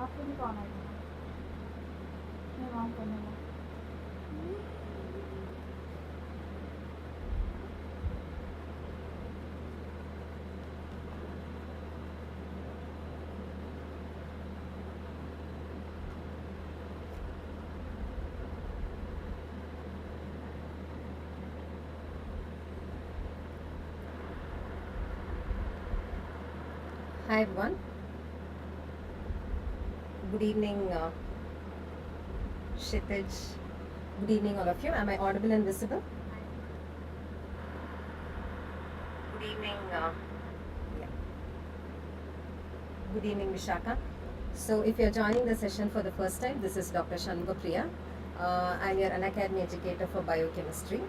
Affinity on आएगा मैं on करने वाला Hi everyone. Good evening, Kshitij. Good evening, all of you. Am I audible and visible? Good evening. Yeah. Good evening, Vishaka. So, if you're joining the session for the first time, this is Dr. Shanmugapriya. I'm your Unacademy educator for Biochemistry.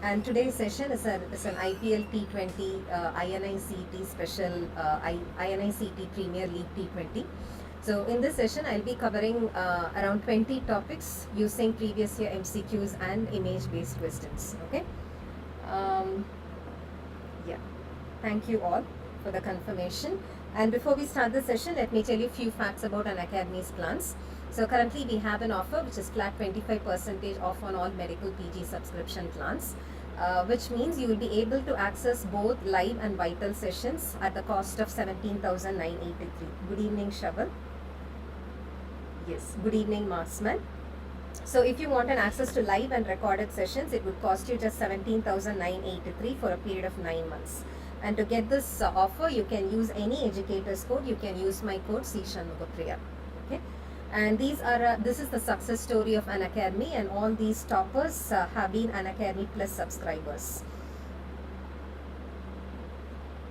And today's session is an IPL T20 INI-CET special INI-CET Premier League T20. So in this session, I'll be covering around 20 topics using previous year MCQs and image-based questions. Okay. Yeah. Thank you all for the confirmation. And before we start the session, let me tell you a few facts about Unacademy's plans. So currently we have an offer which is flat 25% off on all medical PG subscription plans, which means you will be able to access both live and vital sessions at the cost of 17,983. Good evening, Shaval. Yes, good evening, Marsman. So if you want an access to live and recorded sessions, it would cost you just 17,983 for a period of 9 months. And to get this offer, you can use any educator's code. You can use my code C Shanmugapriya. Okay. And these are this is the success story of Unacademy, and all these toppers have been Unacademy Plus subscribers.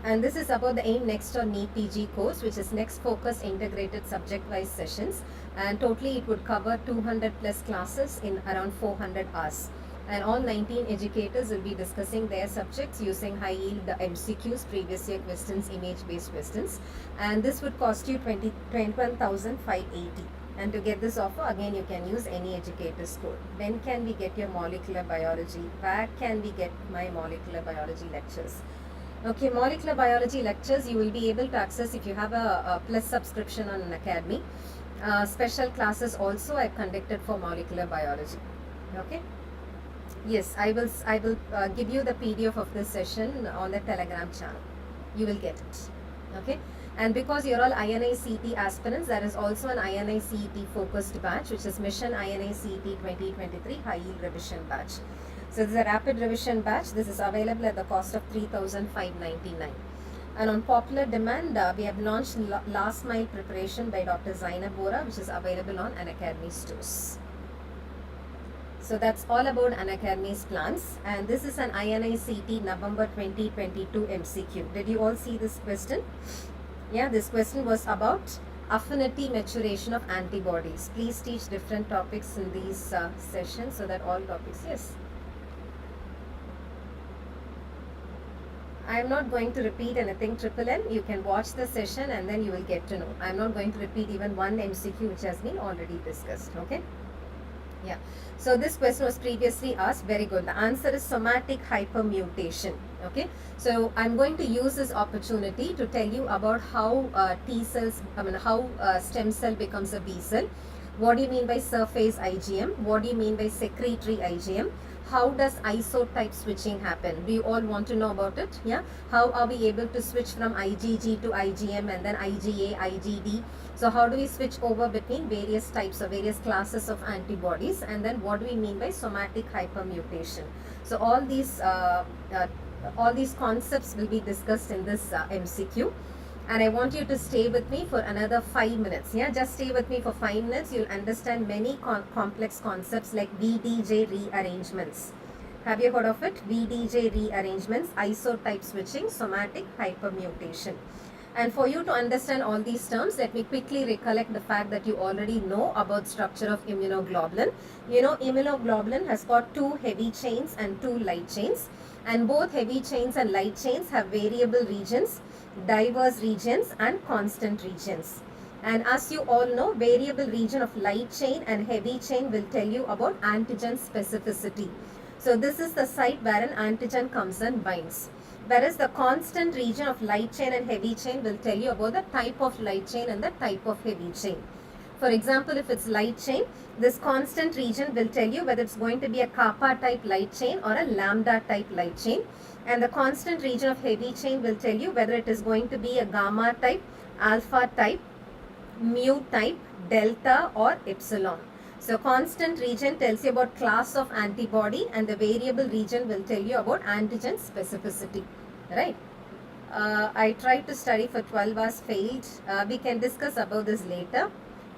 And this is about the AIM Next or NEET PG course, which is Next Focus Integrated Subject-Wise Sessions. And totally it would cover 200 plus classes in around 400 hours. And all 19 educators will be discussing their subjects using high-yield MCQs, previous year questions, image-based questions. And this would cost you 21,580. And to get this offer, again, you can use any educator's code. When can we get your molecular biology? Where can we get my molecular biology lectures? Okay, molecular biology lectures you will be able to access if you have a plus subscription on Unacademy. Special classes also I've conducted for molecular biology. Okay. Yes, I will give you the PDF of this session on the Telegram channel. You will get it. Okay. And because you're all INI-CET aspirants, there is also an INI-CET focused batch, which is Mission INI-CET 2023 High Yield Revision Batch. So this is a rapid revision batch. This is available at the cost of 3,599. And on popular demand, we have launched Last Mile Preparation by Dr. Zainab Bora, which is available on Unacademy stores. So that's all about Unacademy's plans. And this is an INI-CET November 2022 MCQ. Did you all see this question? Yeah, this question was about affinity maturation of antibodies. Please teach different topics in these sessions so that all topics, yes. I am not going to repeat anything triple N. You can watch the session and then you will get to know. I am not going to repeat even one MCQ which has been already discussed. Okay. Yeah. So this question was previously asked. Very good. The answer is somatic hypermutation. Okay. So I'm going to use this opportunity to tell you about how T cells, how stem cell becomes a B cell. What do you mean by surface IgM? What do you mean by secretory IgM? How does isotype switching happen? Do you all want to know about it? Yeah. How are we able to switch from IgG to IgM and then IgA, IgD? So how do we switch over between various types or various classes of antibodies? And then what do we mean by somatic hypermutation? So all these concepts will be discussed in this MCQ. And I want you to stay with me for another 5 minutes. Yeah, just stay with me for 5 minutes. You'll understand many complex concepts like VDJ rearrangements. Have you heard of it? VDJ rearrangements, isotype switching, somatic hypermutation. And for you to understand all these terms, let me quickly recollect the fact that you already know about structure of immunoglobulin. You know, immunoglobulin has got 2 heavy chains and 2 light chains. And both heavy chains and light chains have variable regions, diverse regions and constant regions. And as you all know, variable region of light chain and heavy chain will tell you about antigen specificity. So this is the site where an antigen comes and binds. Whereas the constant region of light chain and heavy chain will tell you about the type of light chain and the type of heavy chain. For example, if it's light chain, this constant region will tell you whether it's going to be a kappa type light chain or a lambda type light chain. And the constant region of heavy chain will tell you whether it is going to be a gamma type, alpha type, mu type, delta or epsilon. So constant region tells you about class of antibody and the variable region will tell you about antigen specificity, right? I tried to study for 12 hours, failed. We can discuss about this later.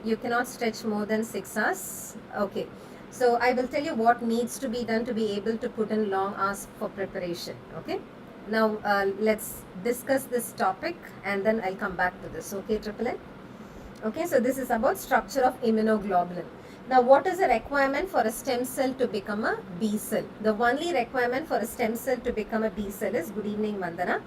You cannot stretch more than 6 hours. Okay. So I will tell you what needs to be done to be able to put in long hours for preparation. Okay. Now let's discuss this topic and then I'll come back to this. Okay, Triple N? Okay, so this is about structure of immunoglobulin. Now, what is the requirement for a stem cell to become a B cell? The only requirement for a stem cell to become a B cell is, good evening Vandana.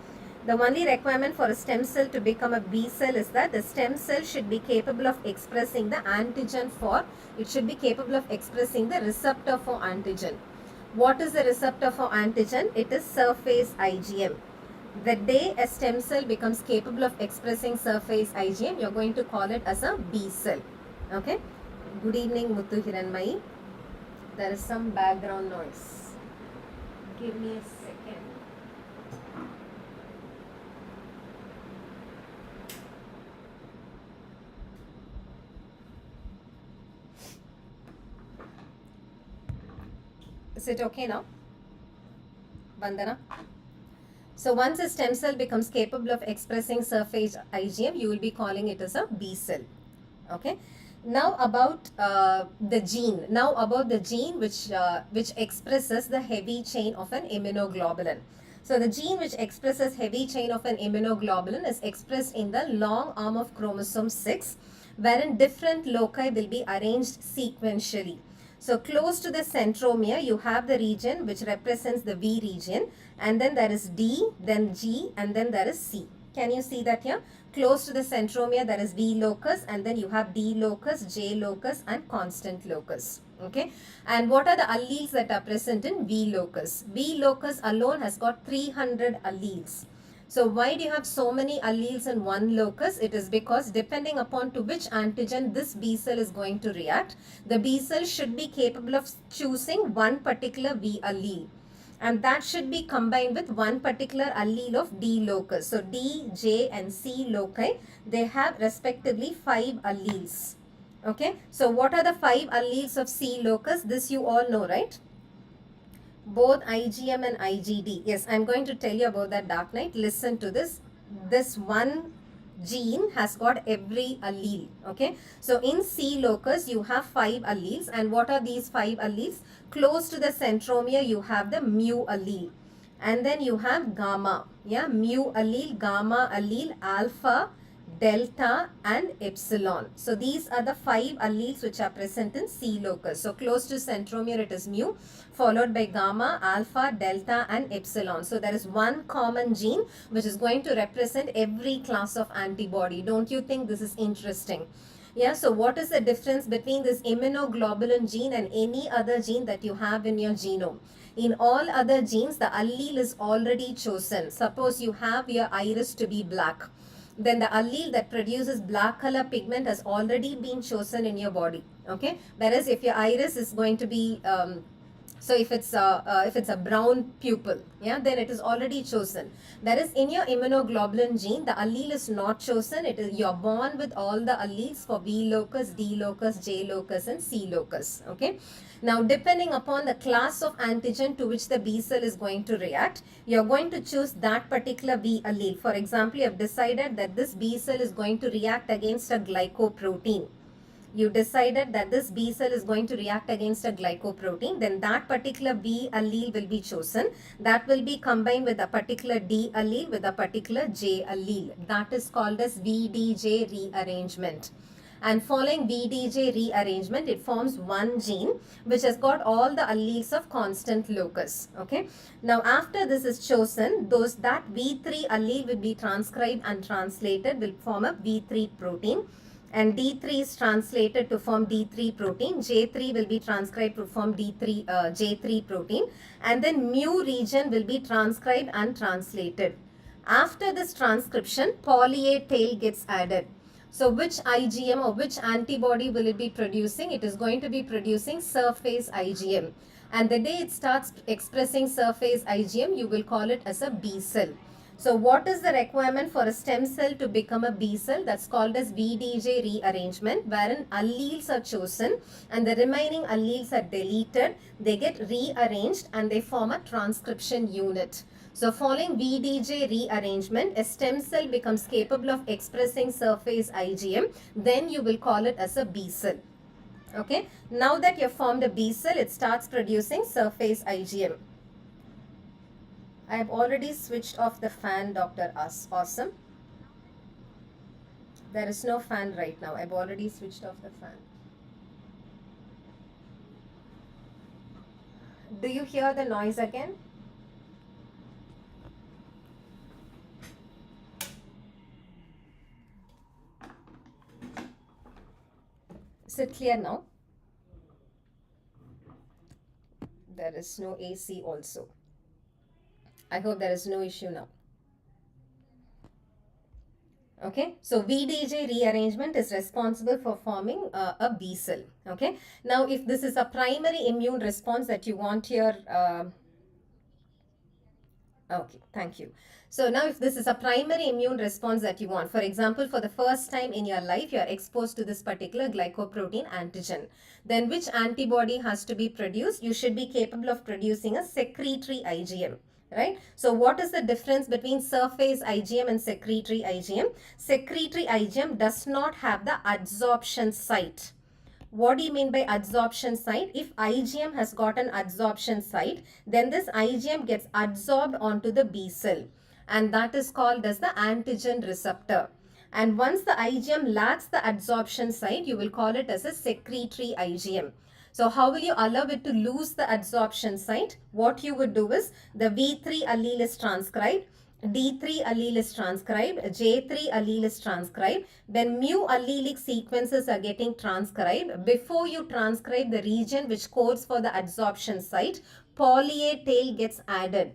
The only requirement for a stem cell to become a B cell is that the stem cell should be capable of expressing the antigen for, it should be capable of expressing the receptor for antigen. What is the receptor for antigen? It is surface IgM. The day a stem cell becomes capable of expressing surface IgM, you're going to call it as a B cell. Okay. Good evening, Muthu Hiranmai. There is some background noise. Give me a second. Is it okay now? Vandana? So once a stem cell becomes capable of expressing surface IgM, you will be calling it as a B cell. Okay. Now about the gene. Now about the gene which expresses the heavy chain of an immunoglobulin. So the gene which expresses heavy chain of an immunoglobulin is expressed in the long arm of chromosome 6, wherein different loci will be arranged sequentially. So close to the centromere, you have the region which represents the V region, and then there is D, then G, and then there is C. Can you see that here? Close to the centromere, there is V locus, and then you have D locus, J locus, and constant locus. Okay. And what are the alleles that are present in V locus? V locus alone has got 300 alleles. So why do you have so many alleles in one locus? It is because depending upon to which antigen this B cell is going to react, the B cell should be capable of choosing one particular V allele. And that should be combined with one particular allele of D locus. So D, J and C loci, they have respectively 5 alleles. Okay. So what are the 5 alleles of C locus? This you all know, right? Both IgM and IgD. Yes, I'm going to tell you about that, Dark Knight. Listen to this. This one gene has got every allele. Okay. So in C locus, you have 5 alleles. And what are these 5 alleles? Close to the centromere, you have the mu allele. And then you have gamma. Yeah, mu allele, gamma allele, alpha, delta and epsilon. So these are the 5 alleles which are present in C locus. So close to centromere it is mu, followed by gamma, alpha, delta and epsilon. So there is one common gene which is going to represent every class of antibody. Don't you think this is interesting? Yeah, so what is the difference between this immunoglobulin gene and any other gene that you have in your genome? In all other genes, the allele is already chosen. Suppose you have your iris to be black. Then the allele that produces black color pigment has already been chosen in your body. Okay. Whereas if your iris is going to be so if it's a brown pupil, yeah, then it is already chosen. Whereas in your immunoglobulin gene, the allele is not chosen. It is you're born with all the alleles for V locus, D locus, J locus, and C locus. Okay. Now, depending upon the class of antigen to which the B cell is going to react, you're going to choose that particular V allele. For example, you have decided that this B cell is going to react against a glycoprotein. You decided that this B cell is going to react against a glycoprotein, then that particular B allele will be chosen. That will be combined with a particular D allele with a particular J allele. That is called as VDJ rearrangement. And following VDJ rearrangement, it forms one gene which has got all the alleles of constant locus. Okay. Now, after this is chosen, that V3 allele will be transcribed and translated, will form a V3 protein. and D3 is translated to form D3 protein. J3 will be transcribed to form J3 protein, and then mu region will be transcribed and translated. After this transcription, poly-A tail gets added. So which IgM or which antibody will it be producing? It is going to be producing surface IgM. And the day it starts expressing surface IgM, you will call it as a B cell. So what is the requirement for a stem cell to become a B cell? That's called as VDJ rearrangement, wherein alleles are chosen and the remaining alleles are deleted. They get rearranged and they form a transcription unit. So following VDJ rearrangement, a stem cell becomes capable of expressing surface IgM. Then you will call it as a B cell. Okay. Now that you have formed a B cell, it starts producing surface IgM. I have already switched off the fan, Dr. Awesome. There is no fan right now. I've already switched off the fan. Do you hear the noise again? Is it clear now? There is no AC also. I hope there is no issue now. Okay, so VDJ rearrangement is responsible for forming a B cell. Okay, now if this is a primary immune response that you want here, okay, thank you. So now if this is a primary immune response that you want, for example, for the first time in your life, you are exposed to this particular glycoprotein antigen, then which antibody has to be produced? You should be capable of producing a secretory IgM. Right? So what is the difference between surface IgM and secretory IgM? Secretory IgM does not have the adsorption site. What do you mean by adsorption site? If IgM has got an adsorption site, then this IgM gets adsorbed onto the B cell, and that is called as the antigen receptor. And once the IgM lacks the adsorption site, you will call it as a secretory IgM. So how will you allow it to lose the adsorption site? What you would do is the V3 allele is transcribed, D3 allele is transcribed, J3 allele is transcribed. When mu allelic sequences are getting transcribed, before you transcribe the region which codes for the adsorption site, poly-A tail gets added.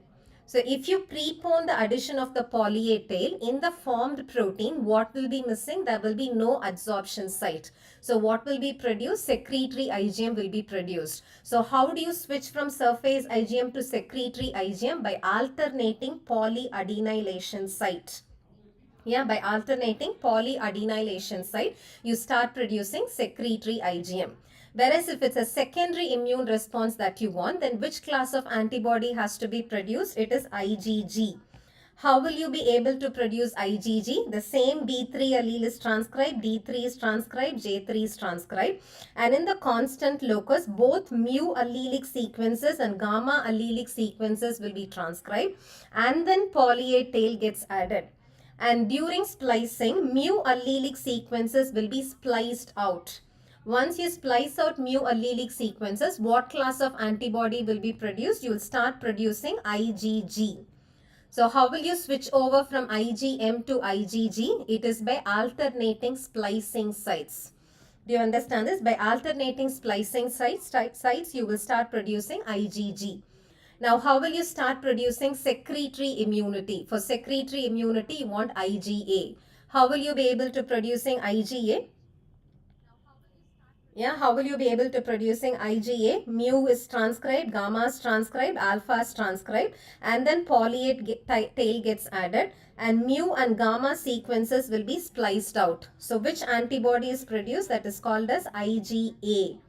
So if you prepone the addition of the poly-A tail in the formed protein, what will be missing? There will be no adsorption site. So what will be produced? Secretory IgM will be produced. So how do you switch from surface IgM to secretory IgM? By alternating polyadenylation site. Yeah, by alternating polyadenylation site, you start producing secretory IgM. Whereas if it's a secondary immune response that you want, then which class of antibody has to be produced? It is IgG. How will you be able to produce IgG? The same B3 allele is transcribed, D3 is transcribed, J3 is transcribed. And in the constant locus, both mu allelic sequences and gamma allelic sequences will be transcribed. And then poly-A tail gets added. And during splicing, mu allelic sequences will be spliced out. Once you splice out mu allelic sequences, what class of antibody will be produced? You will start producing IgG. So how will you switch over from IgM to IgG? It is by alternating splicing sites. Do you understand this? By alternating splicing sites, you will start producing IgG. Now, how will you start producing secretory immunity? For secretory immunity, you want IgA. How will you be able to producing IgA? Yeah, how will you be able to producing IgA? Mu is transcribed, gamma is transcribed, alpha is transcribed, and then poly-A tail gets added, and mu and gamma sequences will be spliced out. So which antibody is produced? That is called as IgA.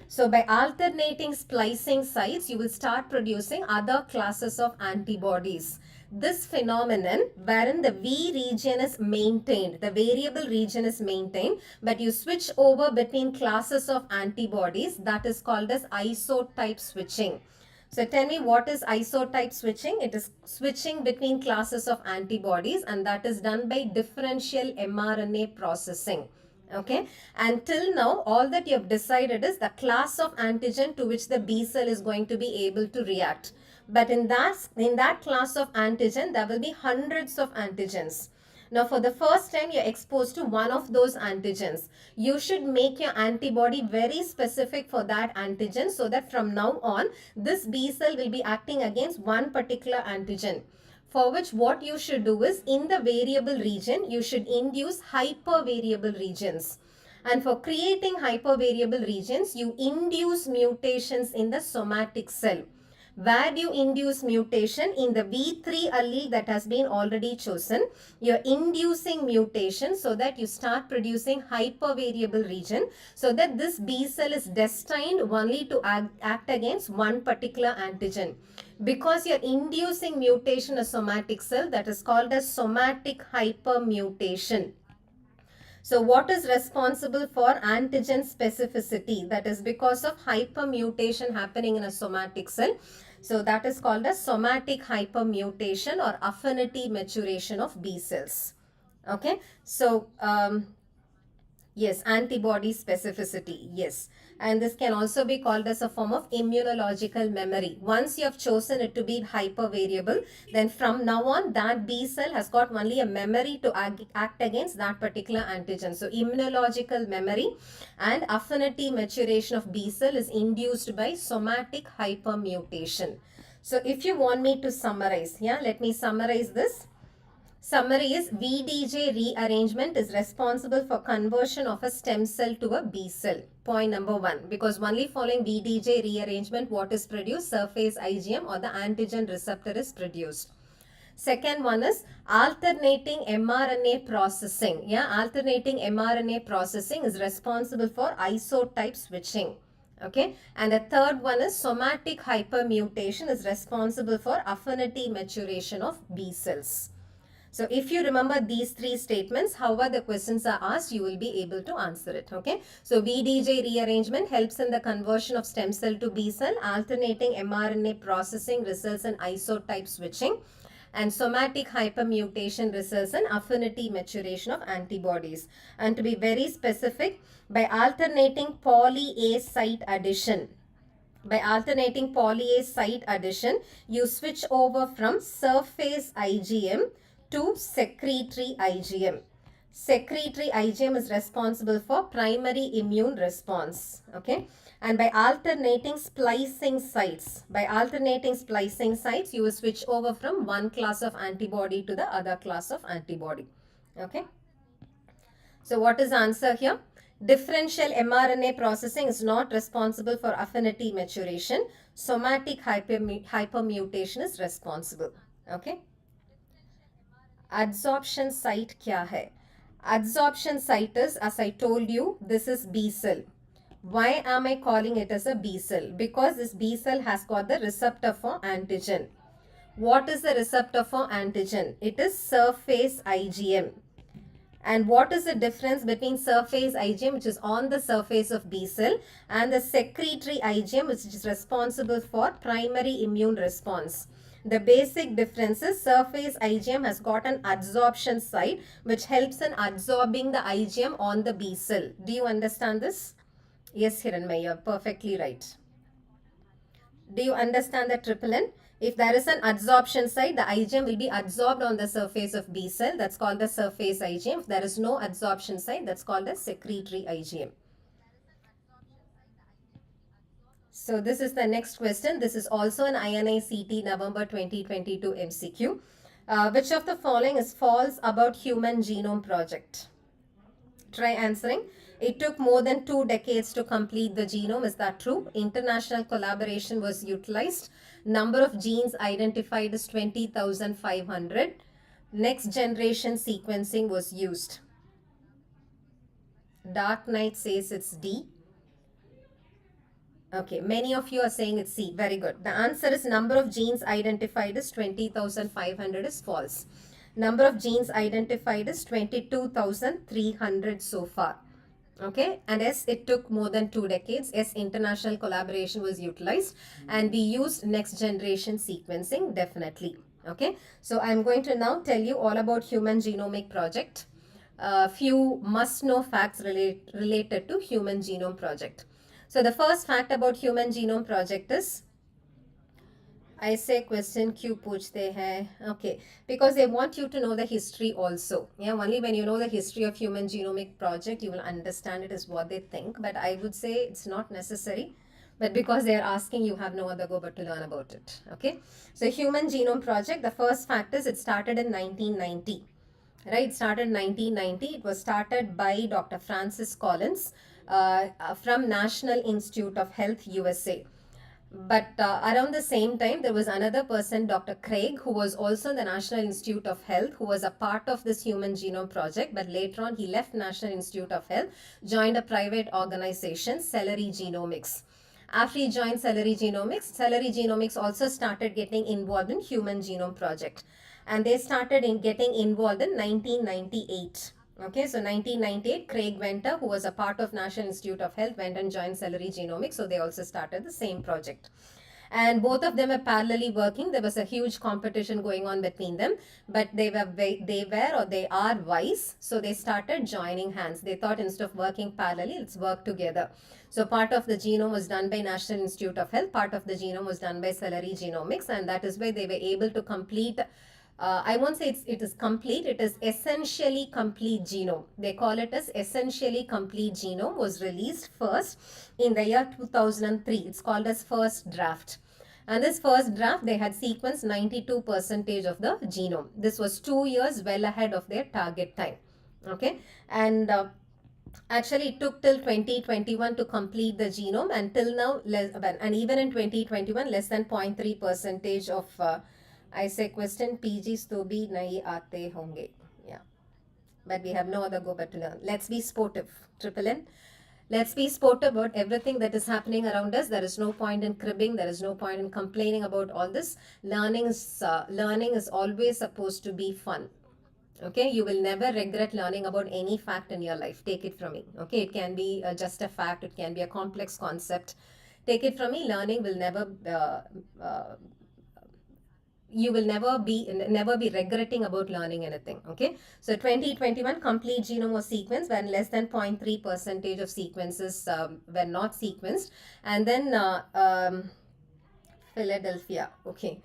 So by alternating splicing sites, you will start producing other classes of antibodies. This phenomenon wherein the V region is maintained, the variable region is maintained, but you switch over between classes of antibodies, that is called as isotype switching. So tell me, what is isotype switching? It is switching between classes of antibodies, and that is done by differential mRNA processing. Okay, and till now all that you have decided is the class of antigen to which the B cell is going to be able to react. But in that class of antigen, there will be hundreds of antigens. Now, for the first time, you're exposed to one of those antigens. You should make your antibody very specific for that antigen so that from now on, this B cell will be acting against one particular antigen. For which what you should do is, in the variable region, you should induce hypervariable regions. And for creating hypervariable regions, you induce mutations in the somatic cell. Where do you induce mutation? In the V3 allele that has been already chosen. You're inducing mutation so that you start producing hypervariable region, so that this B cell is destined only to act against one particular antigen. Because you're inducing mutation in a somatic cell, that is called as somatic hypermutation. So what is responsible for antigen specificity? That is because of hypermutation happening in a somatic cell. So that is called as somatic hypermutation or affinity maturation of B cells. Okay. So yes, antibody specificity. Yes. And this can also be called as a form of immunological memory. Once you have chosen it to be hypervariable, then from now on, that B cell has got only a memory to act against that particular antigen. So immunological memory and affinity maturation of B cell is induced by somatic hypermutation. So if you want me to summarize, yeah, let me summarize this. Summary is VDJ rearrangement is responsible for conversion of a stem cell to a B cell. Point number 1. Because only following VDJ rearrangement, what is produced? Surface IgM or the antigen receptor is produced. Second one is alternating mRNA processing. Yeah, alternating mRNA processing is responsible for isotype switching. Okay, and the third one is somatic hypermutation is responsible for affinity maturation of B cells. So if you remember these three statements, however the questions are asked, you will be able to answer it. Okay. So VDJ rearrangement helps in the conversion of stem cell to B cell. Alternating mRNA processing results in isotype switching. And somatic hypermutation results in affinity maturation of antibodies. And to be very specific, by alternating poly-A site addition, you switch over from surface IgM to secretory IgM. Secretory IgM is responsible for primary immune response. Okay. And by alternating splicing sites, you will switch over from one class of antibody to the other class of antibody. Okay. So what is the answer here? Differential mRNA processing is not responsible for affinity maturation. Somatic hypermutation is responsible. Okay. Adsorption site kya hai? Adsorption site is, as I told you, this is B cell. Why am I calling it as a B cell? Because this B cell has got the receptor for antigen. What is the receptor for antigen? It is surface IgM. And what is the difference between surface IgM, which is on the surface of B cell, and the secretory IgM, which is responsible for primary immune response? The basic difference is surface IgM has got an adsorption site, which helps in absorbing the IgM on the B cell. Do you understand this? Yes, Hiranmay, you're perfectly right. Do you understand the triple N? If there is an adsorption site, the IgM will be adsorbed on the surface of B cell. That's called the surface IgM. If there is no adsorption site, that's called the secretory IgM. So this is the next question. This is also an INI-CET November 2022 MCQ. Which of the following is false about Human Genome Project? Try answering. It took more than 2 decades to complete the genome. Is that true? International collaboration was utilized. Number of genes identified is 20,500. Next generation sequencing was used. Dark Knight says it's D. Okay, many of you are saying it's C. Very good. The answer is number of genes identified is 20,500 is false. Number of genes identified is 22,300 so far. Okay, and yes, it took more than 2 decades. Yes, international collaboration was utilized and we used next generation sequencing, definitely. Okay, so I'm going to now tell you all about Human Genomic Project. Few must know facts related to Human Genome Project. So the first fact about Human Genome Project is ऐसे question क्यों पूछते हैं? Okay, because they want you to know the history also. Yeah, only when you know the history of human genomic project you will understand it is what they think, but I would say it's not necessary. But because they are asking, you have no other go but to learn about it. Okay, so human genome project, the first fact is it started in 1990. Right, it started in 1990. It was started by Dr. Francis Collins from National Institute of Health, USA. But around the same time, there was another person, Dr. Craig, who was also in the National Institute of Health, who was a part of this human genome project. But later on, he left National Institute of Health, joined a private organization, Celery Genomics. After he joined Celery Genomics also started getting involved in human genome project. And they started in getting involved in 1998. Okay, so 1998, Craig Venter, who was a part of National Institute of Health, went and joined Celery Genomics. So they also started the same project. And both of them were parallelly working. There was a huge competition going on between them, but they are wise. So they started joining hands. They thought instead of working parallelly, let's work together. So part of the genome was done by National Institute of Health, part of the genome was done by Celery Genomics, and that is why they were able to complete I won't say it is complete, it is essentially complete genome. They call it as essentially complete genome, was released first in the year 2003. It's called as first draft. And this first draft, they had sequenced 92% of the genome. This was 2 years well ahead of their target time. Okay. And actually, it took till 2021 to complete the genome, and till now, and even in 2021, less than 0.3% of I say question PGs to be nahi aate honge. Yeah, but we have no other go but to learn. Let's be sportive. Triple N. Let's be sportive about everything that is happening around us. There is no point in cribbing. There is no point in complaining about all this. Learning is always supposed to be fun. Okay, you will never regret learning about any fact in your life. Take it from me. Okay, it can be just a fact, it can be a complex concept. Take it from me, learning will never you will never be regretting about learning anything. Okay, so 2021 complete genome was sequenced when less than 0.3% of sequences were not sequenced. And then Philadelphia. Okay,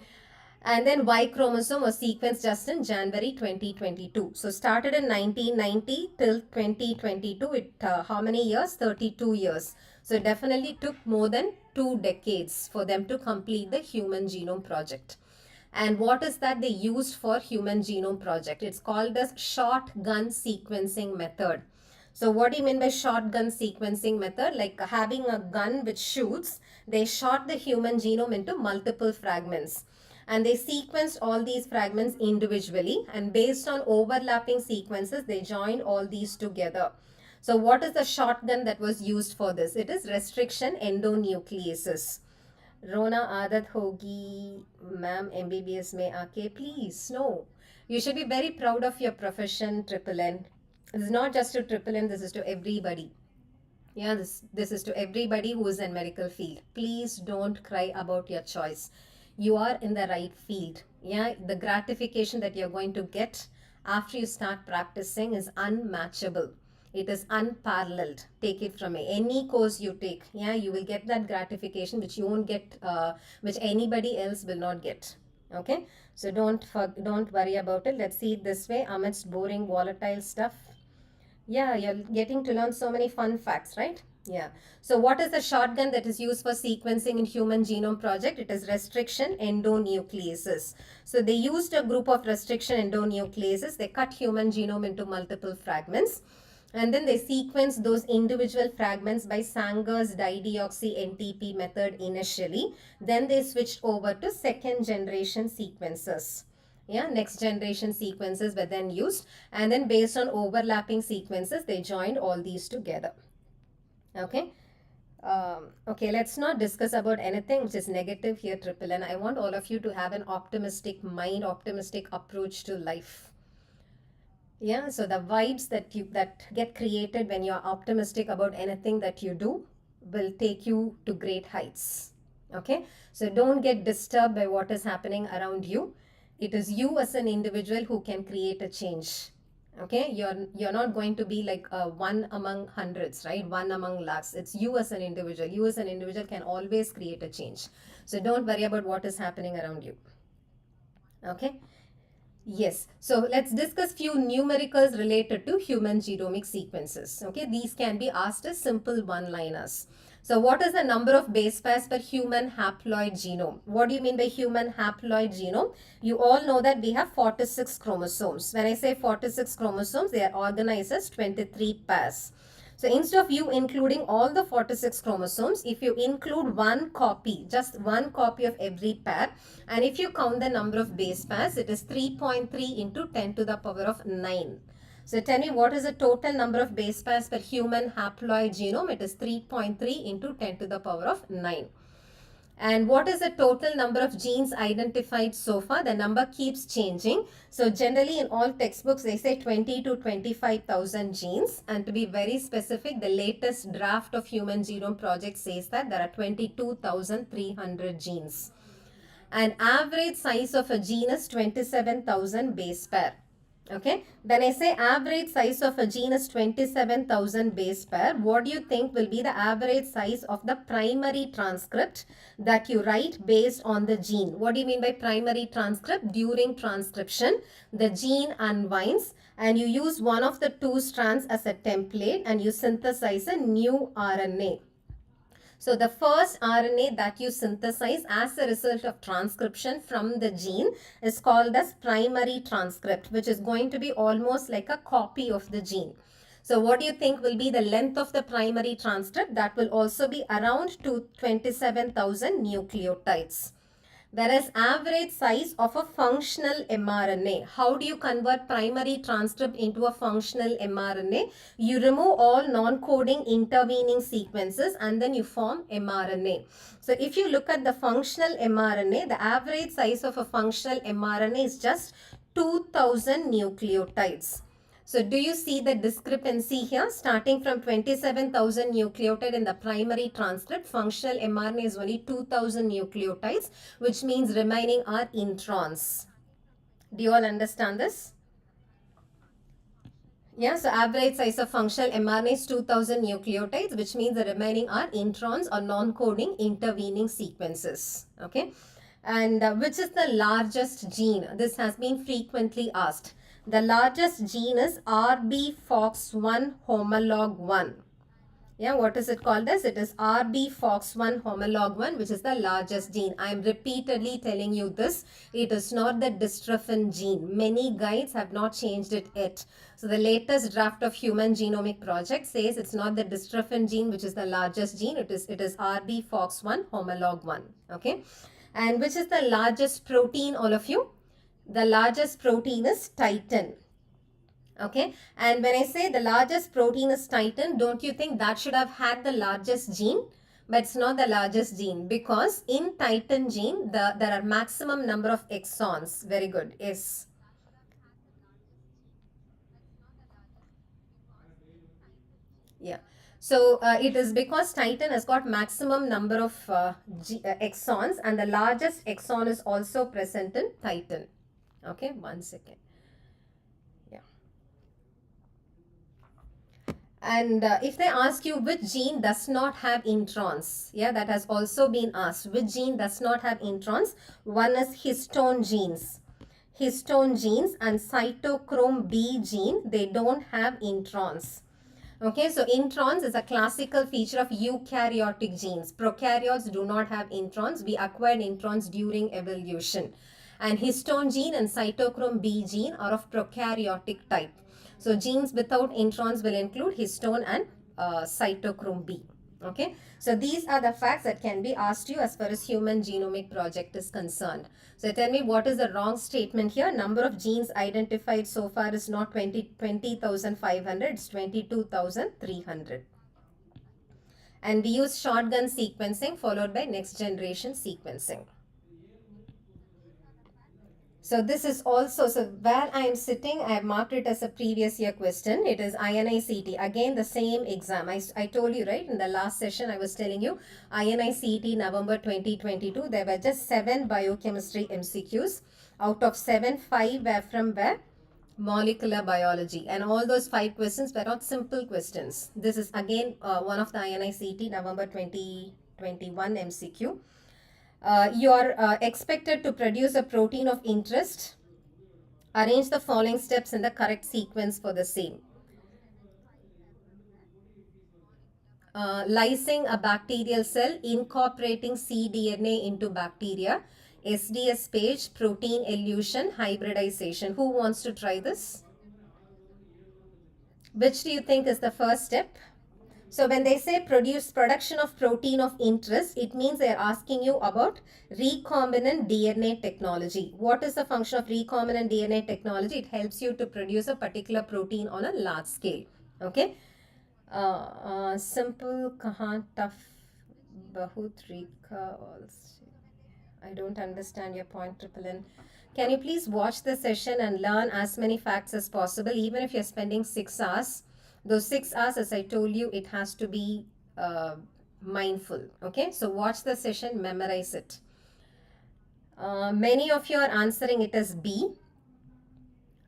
and then Y chromosome was sequenced just in January 2022. So started in 1990 till 2022. It how many years? 32 years. So it definitely took more than 2 decades for them to complete the human genome project. And what is that they used for human genome project? It's called the shotgun sequencing method. So what do you mean by shotgun sequencing method? Like having a gun which shoots, they shot the human genome into multiple fragments. And they sequenced all these fragments individually, and based on overlapping sequences, they joined all these together. So what is the shotgun that was used for this? It is restriction endonucleases. रोना आदत होगी ma'am MBBS में आके please no, you should be very proud of your profession. Triple N, this is not just to Triple N, this is to everybody. Yeah, this is to everybody who is in medical field. Please don't cry about your choice. You are in the right field. Yeah, the gratification that you're going to get after you start practicing is unmatchable. It is unparalleled. Take it from me. Any course you take, yeah, you will get that gratification which you won't get, which anybody else will not get. Okay, so don't worry about it. Let's see it this way. Amidst boring, volatile stuff, yeah, you're getting to learn so many fun facts, right? Yeah. So what is the shotgun that is used for sequencing in human genome project? It is restriction endonucleases. So they used a group of restriction endonucleases. They cut human genome into multiple fragments. And then they sequenced those individual fragments by Sanger's dideoxy NTP method initially. Then they switched over to second generation sequences. Yeah, next generation sequences were then used, and then based on overlapping sequences, they joined all these together. Okay. Okay, let's not discuss about anything which is negative here, Triple N. I want all of you to have an optimistic mind, optimistic approach to life. Yeah, so the vibes that get created when you're optimistic about anything that you do will take you to great heights. Okay, so don't get disturbed by what is happening around you. It is you as an individual who can create a change. Okay, you're not going to be like one among hundreds, right? One among lakhs. It's you as an individual. You as an individual can always create a change. So don't worry about what is happening around you. Okay. Yes, so let's discuss few numericals related to human genomic sequences. Okay, these can be asked as simple one-liners. So what is the number of base pairs per human haploid genome? What do you mean by human haploid genome? You all know that we have 46 chromosomes. When I say 46 chromosomes, they are organized as 23 pairs. So instead of you including all the 46 chromosomes, if you include one copy, just one copy of every pair, and if you count the number of base pairs, it is 3.3 into 10 to the power of 9. So tell me, what is the total number of base pairs per human haploid genome? It is 3.3 into 10 to the power of 9. And what is the total number of genes identified so far? The number keeps changing. So generally in all textbooks, they say 20 to 25,000 genes. And to be very specific, the latest draft of Human Genome Project says that there are 22,300 genes. And average size of a gene is 27,000 base pair. Okay, when I say average size of a gene is 27,000 base pair, what do you think will be the average size of the primary transcript that you write based on the gene? What do you mean by primary transcript? During transcription, the gene unwinds and you use one of the two strands as a template and you synthesize a new RNA. So the first RNA that you synthesize as a result of transcription from the gene is called as primary transcript, which is going to be almost like a copy of the gene. So what do you think will be the length of the primary transcript? That will also be around 27,000 nucleotides. Whereas average size of a functional mRNA, how do you convert primary transcript into a functional mRNA? You remove all non-coding intervening sequences and then you form mRNA. So if you look at the functional mRNA, the average size of a functional mRNA is just 2000 nucleotides. So do you see the discrepancy here? Starting from 27,000 nucleotide in the primary transcript, functional mRNA is only 2,000 nucleotides, which means remaining are introns. Do you all understand this? Yeah, so average size of functional mRNA is 2000 nucleotides, which means the remaining are introns or non-coding intervening sequences. Okay. And which is the largest gene? This has been frequently asked. The largest gene is RB-FOX1 homolog 1. Yeah, what is it called as? It is RB-FOX1 homolog 1, which is the largest gene. I am repeatedly telling you this. It is not the dystrophin gene. Many guides have not changed it yet. So the latest draft of Human Genomic Project says it's not the dystrophin gene, which is the largest gene. It is RB-FOX1 homolog 1. Okay. And which is the largest protein, all of you? The largest protein is titin. Okay, and when I say the largest protein is titin, don't you think that should have had the largest gene? But it's not the largest gene because in titin gene, there are maximum number of exons. Very good. Yes. Yeah. So it is because titin has got maximum number of exons and the largest exon is also present in titin. Okay, 1 second. Yeah. And if they ask you which gene does not have introns, yeah, that has also been asked. Which gene does not have introns? One is histone genes. Histone genes and cytochrome B gene, they don't have introns. Okay, so introns is a classical feature of eukaryotic genes. Prokaryotes do not have introns. We acquired introns during evolution. And histone gene and cytochrome B gene are of prokaryotic type. So genes without introns will include histone and cytochrome B. Okay, so these are the facts that can be asked you as far as Human Genomic Project is concerned. So tell me, what is the wrong statement here? Number of genes identified so far is not 20,500, it's 22,300. And we use shotgun sequencing followed by next generation sequencing. So this is also, so where I am sitting, I have marked it as a previous year question. It is INI-CET. Again, the same exam. I told you, right, in the last session, I was telling you, INI-CET November 2022, there were just 7 biochemistry MCQs. Out of 7, 5 were from where? Molecular biology. And all those 5 questions were not simple questions. This is again one of the INI-CET November 2021 MCQ. You are expected to produce a protein of interest. Arrange the following steps in the correct sequence for the same. Lysing a bacterial cell, incorporating cDNA into bacteria, SDSPAGE, protein elution, hybridization. Who wants to try this? Which do you think is the first step? So when they say production of protein of interest, it means they are asking you about recombinant DNA technology. What is the function of recombinant DNA technology? It helps you to produce a particular protein on a large scale. Okay. Simple, kahan, tough, bahut, rika. I don't understand your point, Triple N. Can you please watch the session and learn as many facts as possible, even if you're spending 6 hours? Those 6 hours, as I told you, it has to be mindful. Okay, so watch the session, memorize it. Many of you are answering it as B.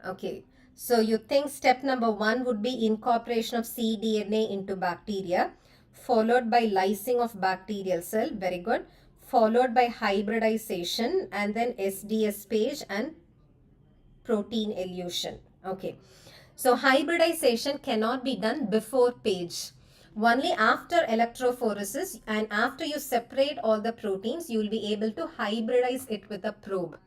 Okay, so you think step number 1 would be incorporation of cDNA into bacteria, followed by lysing of bacterial cell. Very good. Followed by hybridization, and then SDSPAGE and protein elution. Okay. So hybridization cannot be done before PAGE. Only after electrophoresis and after you separate all the proteins, you will be able to hybridize it with a probe.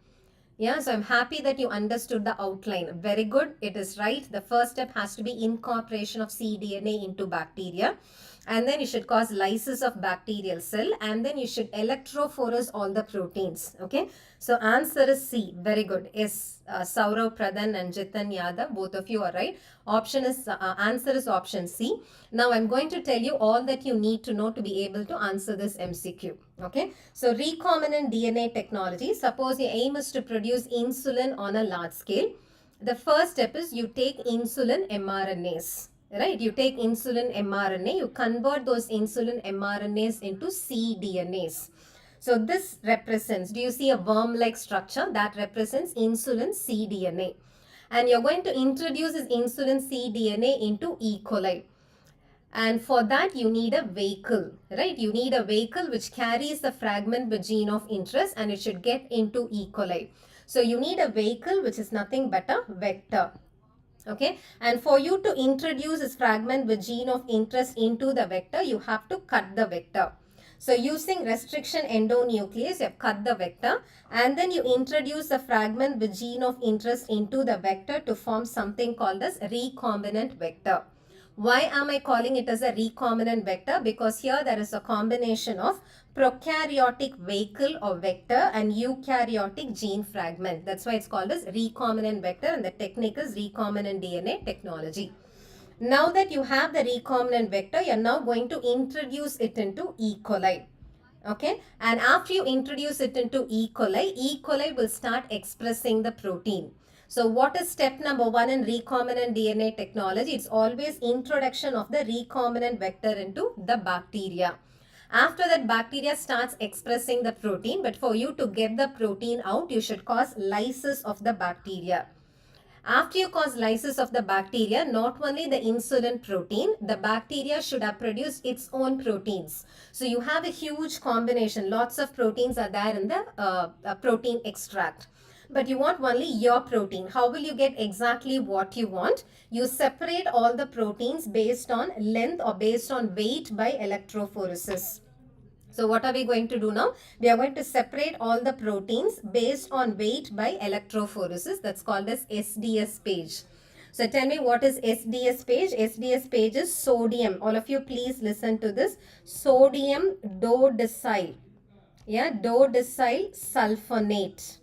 Yeah, so I'm happy that you understood the outline. Very good. It is right. The first step has to be incorporation of cDNA into bacteria. And then you should cause lysis of bacterial cell. And then you should electrophorese all the proteins. Okay. So answer is C. Very good. Yes, Saurav Pradhan and Jitan Yadav, both of you are right. Answer is option C. Now I'm going to tell you all that you need to know to be able to answer this MCQ. Okay. So recombinant DNA technology. Suppose your aim is to produce insulin on a large scale. The first step is you take insulin mRNAs. Right, you take insulin mRNA, you convert those insulin mRNAs into cDNAs. So this represents, do you see a worm-like structure? That represents insulin cDNA. And you're going to introduce this insulin cDNA into E. coli. And for that, you need a vehicle, right? You need a vehicle which carries the fragment with gene of interest and it should get into E. coli. So you need a vehicle which is nothing but a vector. Okay, and for you to introduce this fragment with gene of interest into the vector, you have to cut the vector. So using restriction endonuclease, you have cut the vector and then you introduce the fragment with gene of interest into the vector to form something called as recombinant vector. Why am I calling it as a recombinant vector? Because here there is a combination of prokaryotic vehicle or vector and eukaryotic gene fragment. That's why it's called as recombinant vector and the technique is recombinant DNA technology. Now that you have the recombinant vector, you're now going to introduce it into E. coli. Okay, and after you introduce it into E. coli will start expressing the protein. So what is step number 1 in recombinant DNA technology? It's always introduction of the recombinant vector into the bacteria. After that, bacteria starts expressing the protein, but for you to get the protein out, you should cause lysis of the bacteria. After you cause lysis of the bacteria, not only the insulin protein, the bacteria should have produced its own proteins. So you have a huge combination. Lots of proteins are there in the protein extract. But you want only your protein. How will you get exactly what you want? You separate all the proteins based on length or based on weight by electrophoresis. So what are we going to do now? We are going to separate all the proteins based on weight by electrophoresis. That's called as SDSPAGE. So tell me, what is SDSPAGE? SDSPAGE is sodium. All of you please listen to this. Sodium dodecyl. Yeah, dodecyl sulfonate.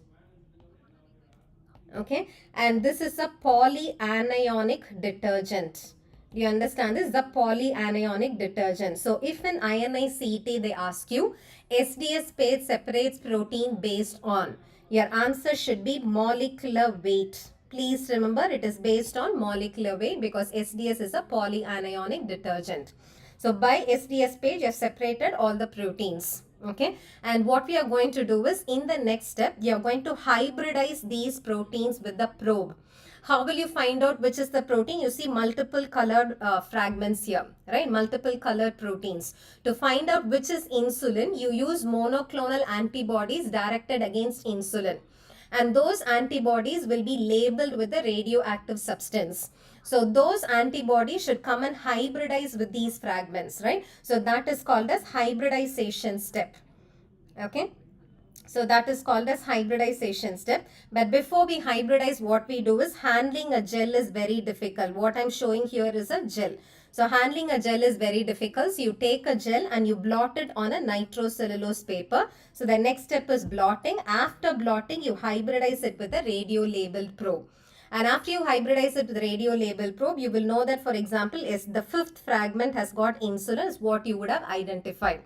Okay, and this is a polyanionic detergent. Do you understand this? The polyanionic detergent. So if in INI-CET they ask you, SDSPAGE separates protein based on, your answer should be molecular weight. Please remember, it is based on molecular weight because SDS is a polyanionic detergent. So by SDSPAGE, you have separated all the proteins. Okay, and what we are going to do is, in the next step, you are going to hybridize these proteins with the probe. How will you find out which is the protein? You see multiple colored fragments here, right? Multiple colored proteins. To find out which is insulin, you use monoclonal antibodies directed against insulin. And those antibodies will be labeled with a radioactive substance. So those antibodies should come and hybridize with these fragments, right? So that is called as hybridization step. Okay. So that is called as hybridization step. But before we hybridize, what we do is handling a gel is very difficult. What I'm showing here is a gel. So handling a gel is very difficult. So you take a gel and you blot it on a nitrocellulose paper. So the next step is blotting. After blotting, you hybridize it with a radio labeled probe. And after you hybridize it with the radio label probe, you will know that, for example, is the fifth fragment has got insulin is what you would have identified.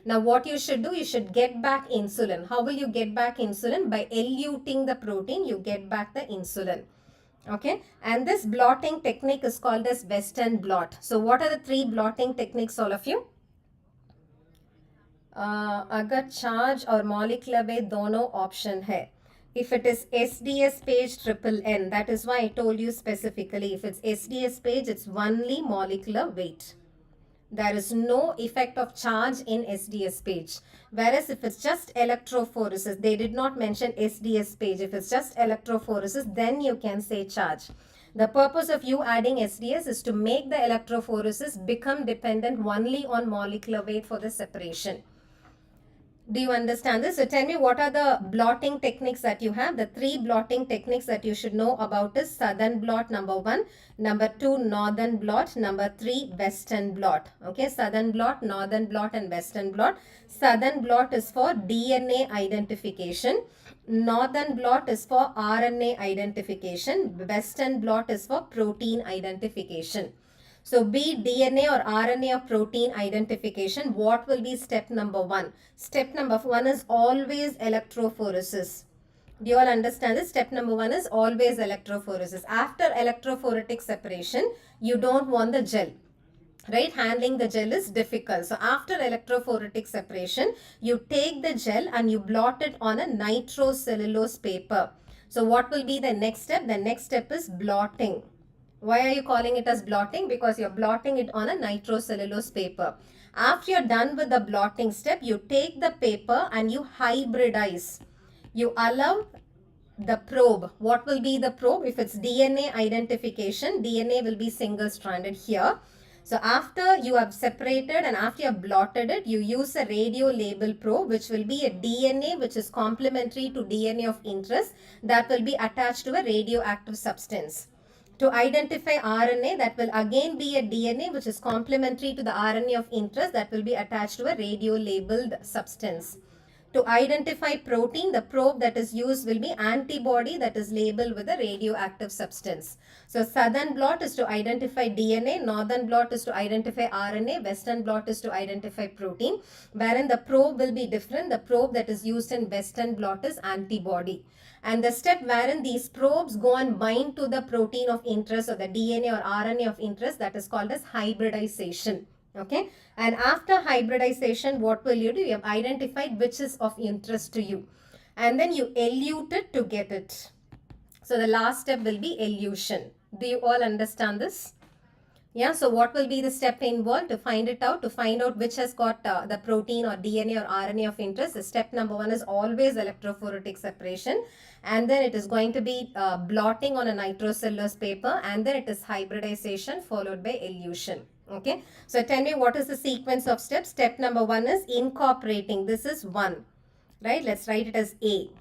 Now what you should do, you should get back insulin. How will you get back insulin? By eluting the protein, you get back the insulin. Okay, and this blotting technique is called as Western blot. So what are the three blotting techniques, all of you? अगर charge और molecular weight दोनों option है. If it is SDSPAGE triple N, that is why I told you specifically, if it's SDSPAGE, it's only molecular weight. There is no effect of charge in SDSPAGE. Whereas if it's just electrophoresis, they did not mention SDSPAGE. If it's just electrophoresis, then you can say charge. The purpose of you adding SDS is to make the electrophoresis become dependent only on molecular weight for the separation. Do you understand this? So tell me, what are the blotting techniques that you have? The three blotting techniques that you should know about is southern blot, number 1, number 2, northern blot, number 3, western blot. Okay, southern blot, northern blot and western blot. Southern blot is for DNA identification. Northern blot is for RNA identification. Western blot is for protein identification. So be it DNA or RNA or protein identification, what will be step number 1? Step number 1 is always electrophoresis. Do you all understand this? Step number 1 is always electrophoresis. After electrophoretic separation, you don't want the gel. Right? Handling the gel is difficult. So after electrophoretic separation, you take the gel and you blot it on a nitrocellulose paper. So what will be the next step? The next step is blotting. Why are you calling it as blotting? Because you're blotting it on a nitrocellulose paper. After you're done with the blotting step, you take the paper and you hybridize. You allow the probe. What will be the probe? If it's DNA identification, DNA will be single-stranded here. So after you have separated and after you have blotted it, you use a radio label probe, which will be a DNA which is complementary to DNA of interest that will be attached to a radioactive substance. To identify RNA, that will again be a DNA which is complementary to the RNA of interest that will be attached to a radio-labeled substance. To identify protein, the probe that is used will be antibody that is labeled with a radioactive substance. So southern blot is to identify DNA, northern blot is to identify RNA, western blot is to identify protein, wherein the probe will be different. The probe that is used in western blot is antibody. And the step wherein these probes go and bind to the protein of interest or the DNA or RNA of interest, that is called as hybridization. Okay, and after hybridization, what will you do? You have identified which is of interest to you, and then you elute it to get it. So the last step will be elution. Do you all understand this? Yeah, so what will be the step involved to find it out? To find out which has got the protein or DNA or RNA of interest, the step number 1 is always electrophoretic separation, and then it is going to be blotting on a nitrocellulose paper, and then it is hybridization followed by elution. Okay, so tell me, what is the sequence of steps? Step number 1 is incorporating. This is 1, right? Let's write it as A.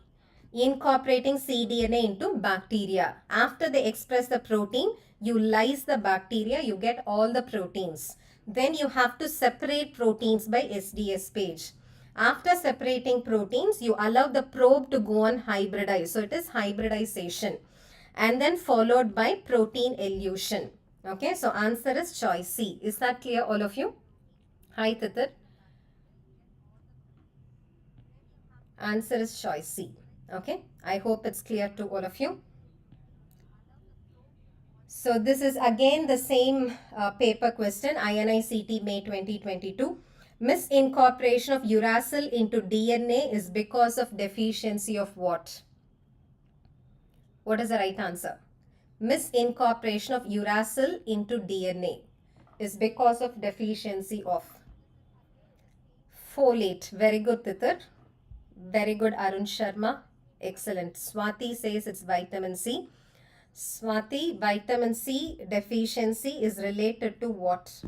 Incorporating cDNA into bacteria. After they express the protein, you lyse the bacteria, you get all the proteins. Then you have to separate proteins by SDSPAGE. After separating proteins, you allow the probe to go and hybridize. So it is hybridization. And then followed by protein elution. Okay, so answer is choice C. Is that clear, all of you? Hi, Titir. Answer is choice C. Okay, I hope it's clear to all of you. So this is again the same paper question, INI-CET May 2022. Misincorporation of uracil into DNA is because of deficiency of what? What is the right answer? misincorporation of uracil into DNA is because of deficiency of folate. Very good, Titar. Very good, Arun Sharma. Excellent. Swati says it's vitamin C. Swati, vitamin C deficiency is related to what?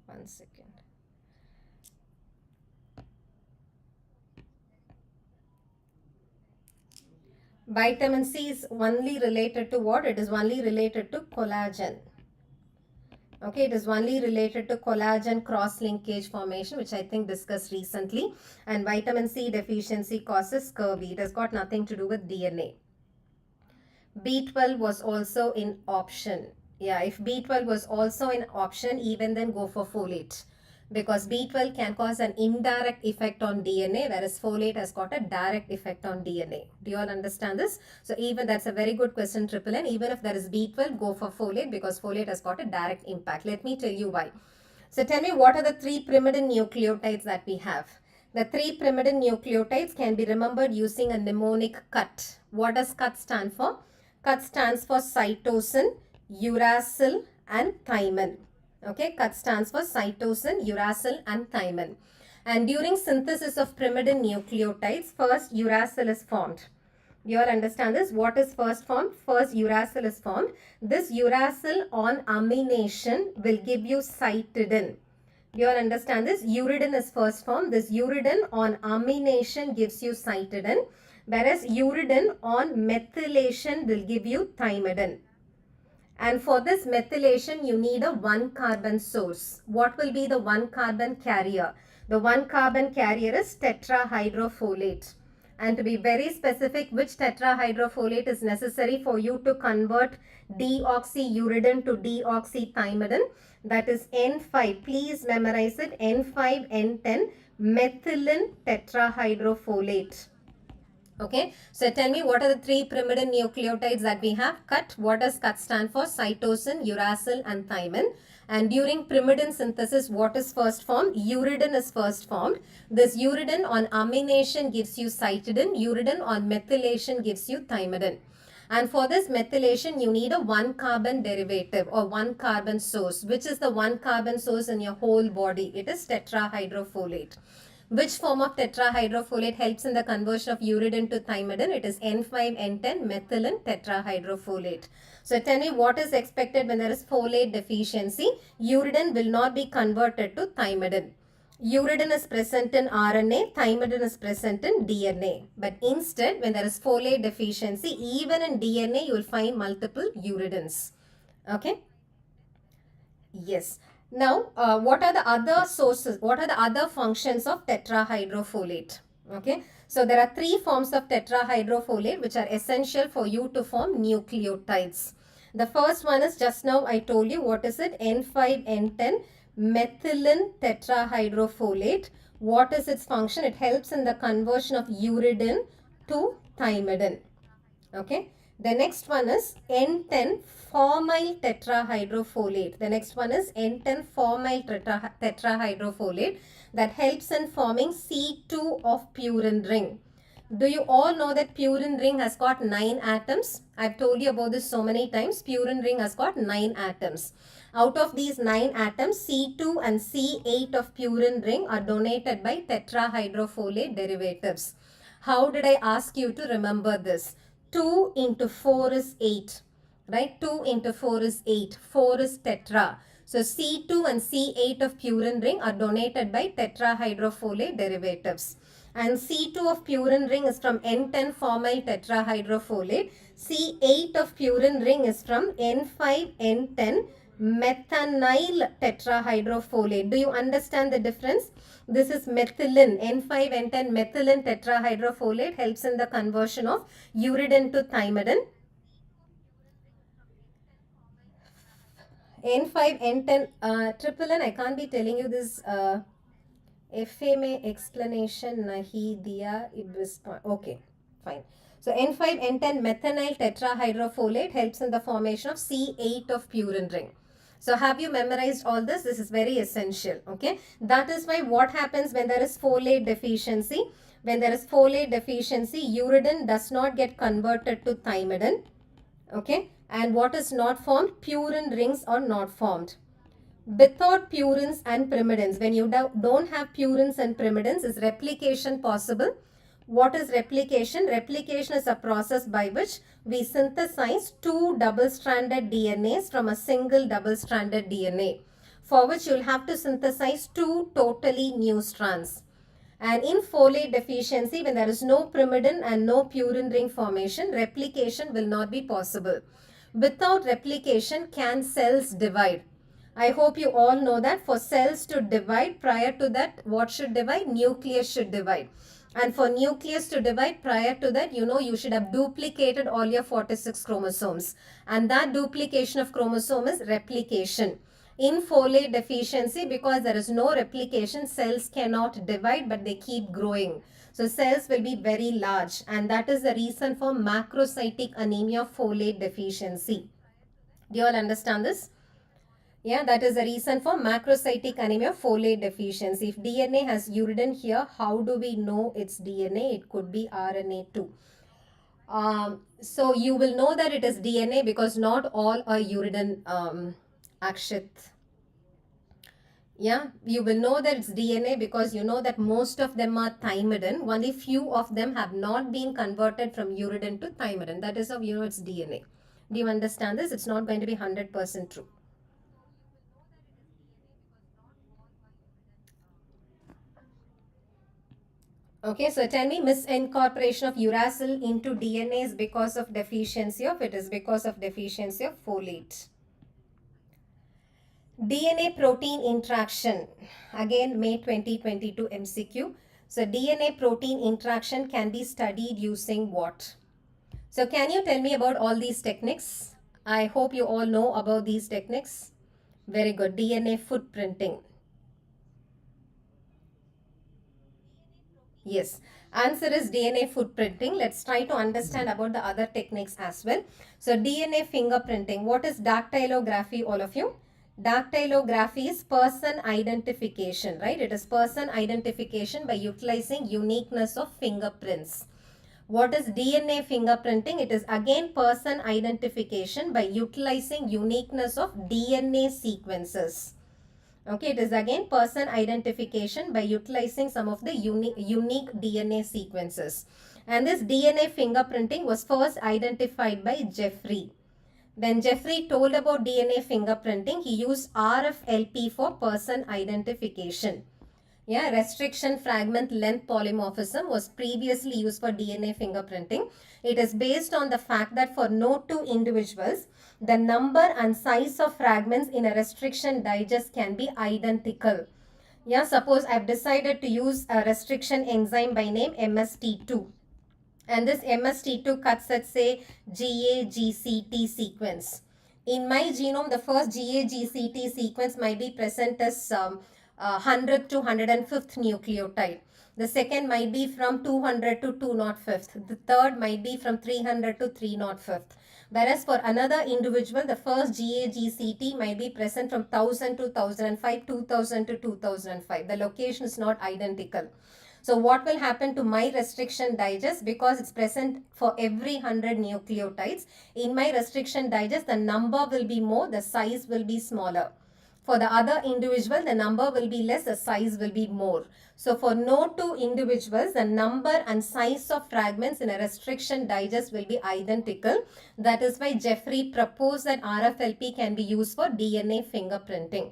One second. Vitamin C is only related to what? It is only related to collagen. Okay, it is only related to collagen cross-linkage formation, which I think discussed recently. And vitamin C deficiency causes scurvy. It has got nothing to do with DNA. B12 was also in option. Yeah, if B12 was also in option, even then go for folate. Because B12 can cause an indirect effect on DNA, whereas folate has got a direct effect on DNA. Do you all understand this? So even that's a very good question, Triple N. Even if there is B12, go for folate because folate has got a direct impact. Let me tell you why. So tell me, what are the three pyrimidine nucleotides that we have? The three pyrimidine nucleotides can be remembered using a mnemonic CUT. What does CUT stand for? CUT stands for cytosine, uracil and thymine. Okay, CUT stands for cytosine, uracil and thymine. And during synthesis of pyrimidine nucleotides, first uracil is formed. You all understand this? What is first formed? First uracil is formed. This uracil on amination will give you cytidine. You all understand this? Uridine is first formed. This uridine on amination gives you cytidine, whereas uridine on methylation will give you thymidine. And for this methylation, you need a 1 carbon source. What will be the 1 carbon carrier? The 1 carbon carrier is tetrahydrofolate. And to be very specific, which tetrahydrofolate is necessary for you to convert deoxyuridine to deoxythymidine? That is N5. Please memorize it. N5N10 methylene tetrahydrofolate. Okay, so tell me, what are the three pyrimidine nucleotides that we have? CUT. What does CUT stand for? Cytosine, uracil and thymine. And during pyrimidine synthesis, what is first formed? Uridine is first formed. This uridine on amination gives you cytidine. Uridine on methylation gives you thymidine. And for this methylation, you need a 1 carbon derivative or 1 carbon source. Which is the 1 carbon source in your whole body? It is tetrahydrofolate. Which form of tetrahydrofolate helps in the conversion of uridine to thymidine? It is N5N10 methylene tetrahydrofolate. So tell me, what is expected when there is folate deficiency? Uridine will not be converted to thymidine. Uridine is present in RNA, thymidine is present in DNA. But instead, when there is folate deficiency, even in DNA, you will find multiple uridines. Okay? Yes. Now, what are the other sources? What are the other functions of tetrahydrofolate? Okay. So, there are three forms of tetrahydrofolate which are essential for you to form nucleotides. The first one is, just now I told you, what is it? N5N10 methylene tetrahydrofolate. What is its function? It helps in the conversion of uridine to thymidine. Okay. The next one is N10 formyl tetrahydrofolate. The next one is N10 formyl tetrahydrofolate that helps in forming C2 of purine ring. Do you all know that purine ring has got 9 atoms? I've told you about this so many times. Purine ring has got 9 atoms. Out of these 9 atoms, C2 and C8 of purine ring are donated by tetrahydrofolate derivatives. How did I ask you to remember this? 2 into 4 is 8, right? 2 into 4 is 8. 4 is tetra. So C2 and C8 of purine ring are donated by tetrahydrofolate derivatives. And C2 of purine ring is from N10 formyl tetrahydrofolate. C8 of purine ring is from N5N10 methanyl tetrahydrofolate. Do you understand the difference? This is methylene. N5N10 methylene tetrahydrofolate helps in the conversion of uridine to thymidine. N5N10 triple N, I can't be telling you this FMA explanation nahi diya. Okay, fine. So N5N10 methanyl tetrahydrofolate helps in the formation of C8 of purine ring. So have you memorized all this? This is very essential. Okay. That is why what happens when there is folate deficiency? When there is folate deficiency, uridine does not get converted to thymidine. Okay, and what is not formed? Purine rings are not formed. Without purines and pyrimidines, when you don't have purines and pyrimidines, is replication possible? What is replication? Replication is a process by which we synthesize two double-stranded DNAs from a single double-stranded DNA, for which you'll have to synthesize two totally new strands. And in folate deficiency, when there is no pyrimidine and no purine ring formation, replication will not be possible. Without replication, can cells divide? I hope you all know that for cells to divide, prior to that, what should divide? Nucleus should divide. And for nucleus to divide, prior to that, you should have duplicated all your 46 chromosomes. And that duplication of chromosome is replication. In folate deficiency, because there is no replication, cells cannot divide, but they keep growing. So cells will be very large, and that is the reason for macrocytic anemia folate deficiency. Do you all understand this? Yeah, that is the reason for macrocytic anemia folate deficiency. If DNA has uridine here, how do we know it's DNA? It could be RNA too. So you will know that it is DNA because not all are uridine Akshit. Yeah, you will know that it's DNA because you know that most of them are thymidine. Only few of them have not been converted from uridine to thymidine. That is how you know it's DNA. Do you understand this? It's not going to be 100% true. Okay, so tell me, misincorporation of uracil into DNA is because of deficiency of, it is because of deficiency of folate. DNA protein interaction, again May 2022 MCQ. So DNA protein interaction can be studied using what? So can you tell me about all these techniques? I hope you all know about these techniques. Very good. DNA footprinting. Yes. Answer is DNA footprinting. Let's try to understand about the other techniques as well. So DNA fingerprinting. What is dactylography, all of you? Dactylography is person identification, right? It is person identification by utilizing uniqueness of fingerprints. What is DNA fingerprinting? It is again person identification by utilizing uniqueness of DNA sequences. Okay, it is again person identification by utilizing some of the unique DNA sequences. And this DNA fingerprinting was first identified by Jeffrey. When Jeffrey told about DNA fingerprinting, he used RFLP for person identification. Yeah, restriction fragment length polymorphism was previously used for DNA fingerprinting. It is based on the fact that for no two individuals, the number and size of fragments in a restriction digest can be identical. Yeah, suppose I've decided to use a restriction enzyme by name MST2. And this MST2 cuts at say GAGCT sequence. In my genome, the first GAGCT sequence might be present as 100 to 105th nucleotide. The second might be from 200 to 205th. The third might be from 300 to 305th. Whereas for another individual, the first GAGCT might be present from 1000 to 1005, 2000 to 2005. The location is not identical. So what will happen to my restriction digest? Because it's present for every 100 nucleotides. In my restriction digest, the number will be more, the size will be smaller. For the other individual, the number will be less, the size will be more. So for no two individuals, the number and size of fragments in a restriction digest will be identical. That is why Jeffrey proposed that RFLP can be used for DNA fingerprinting.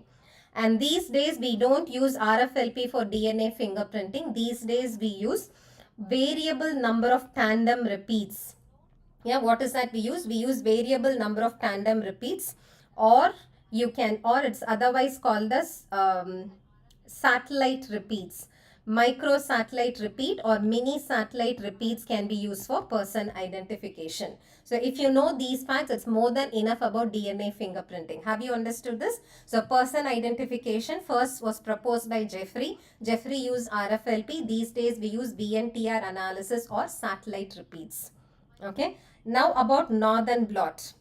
And these days, we don't use RFLP for DNA fingerprinting. These days, we use variable number of tandem repeats. Yeah, what is that we use? We use variable number of tandem repeats, or it's otherwise called as satellite repeats. Micro satellite repeat or mini satellite repeats can be used for person identification. So if you know these facts, it's more than enough about DNA fingerprinting. Have you understood this? So person identification first was proposed by Jeffrey. Jeffrey used RFLP. These days we use VNTR analysis or satellite repeats. Okay. Now about northern blot.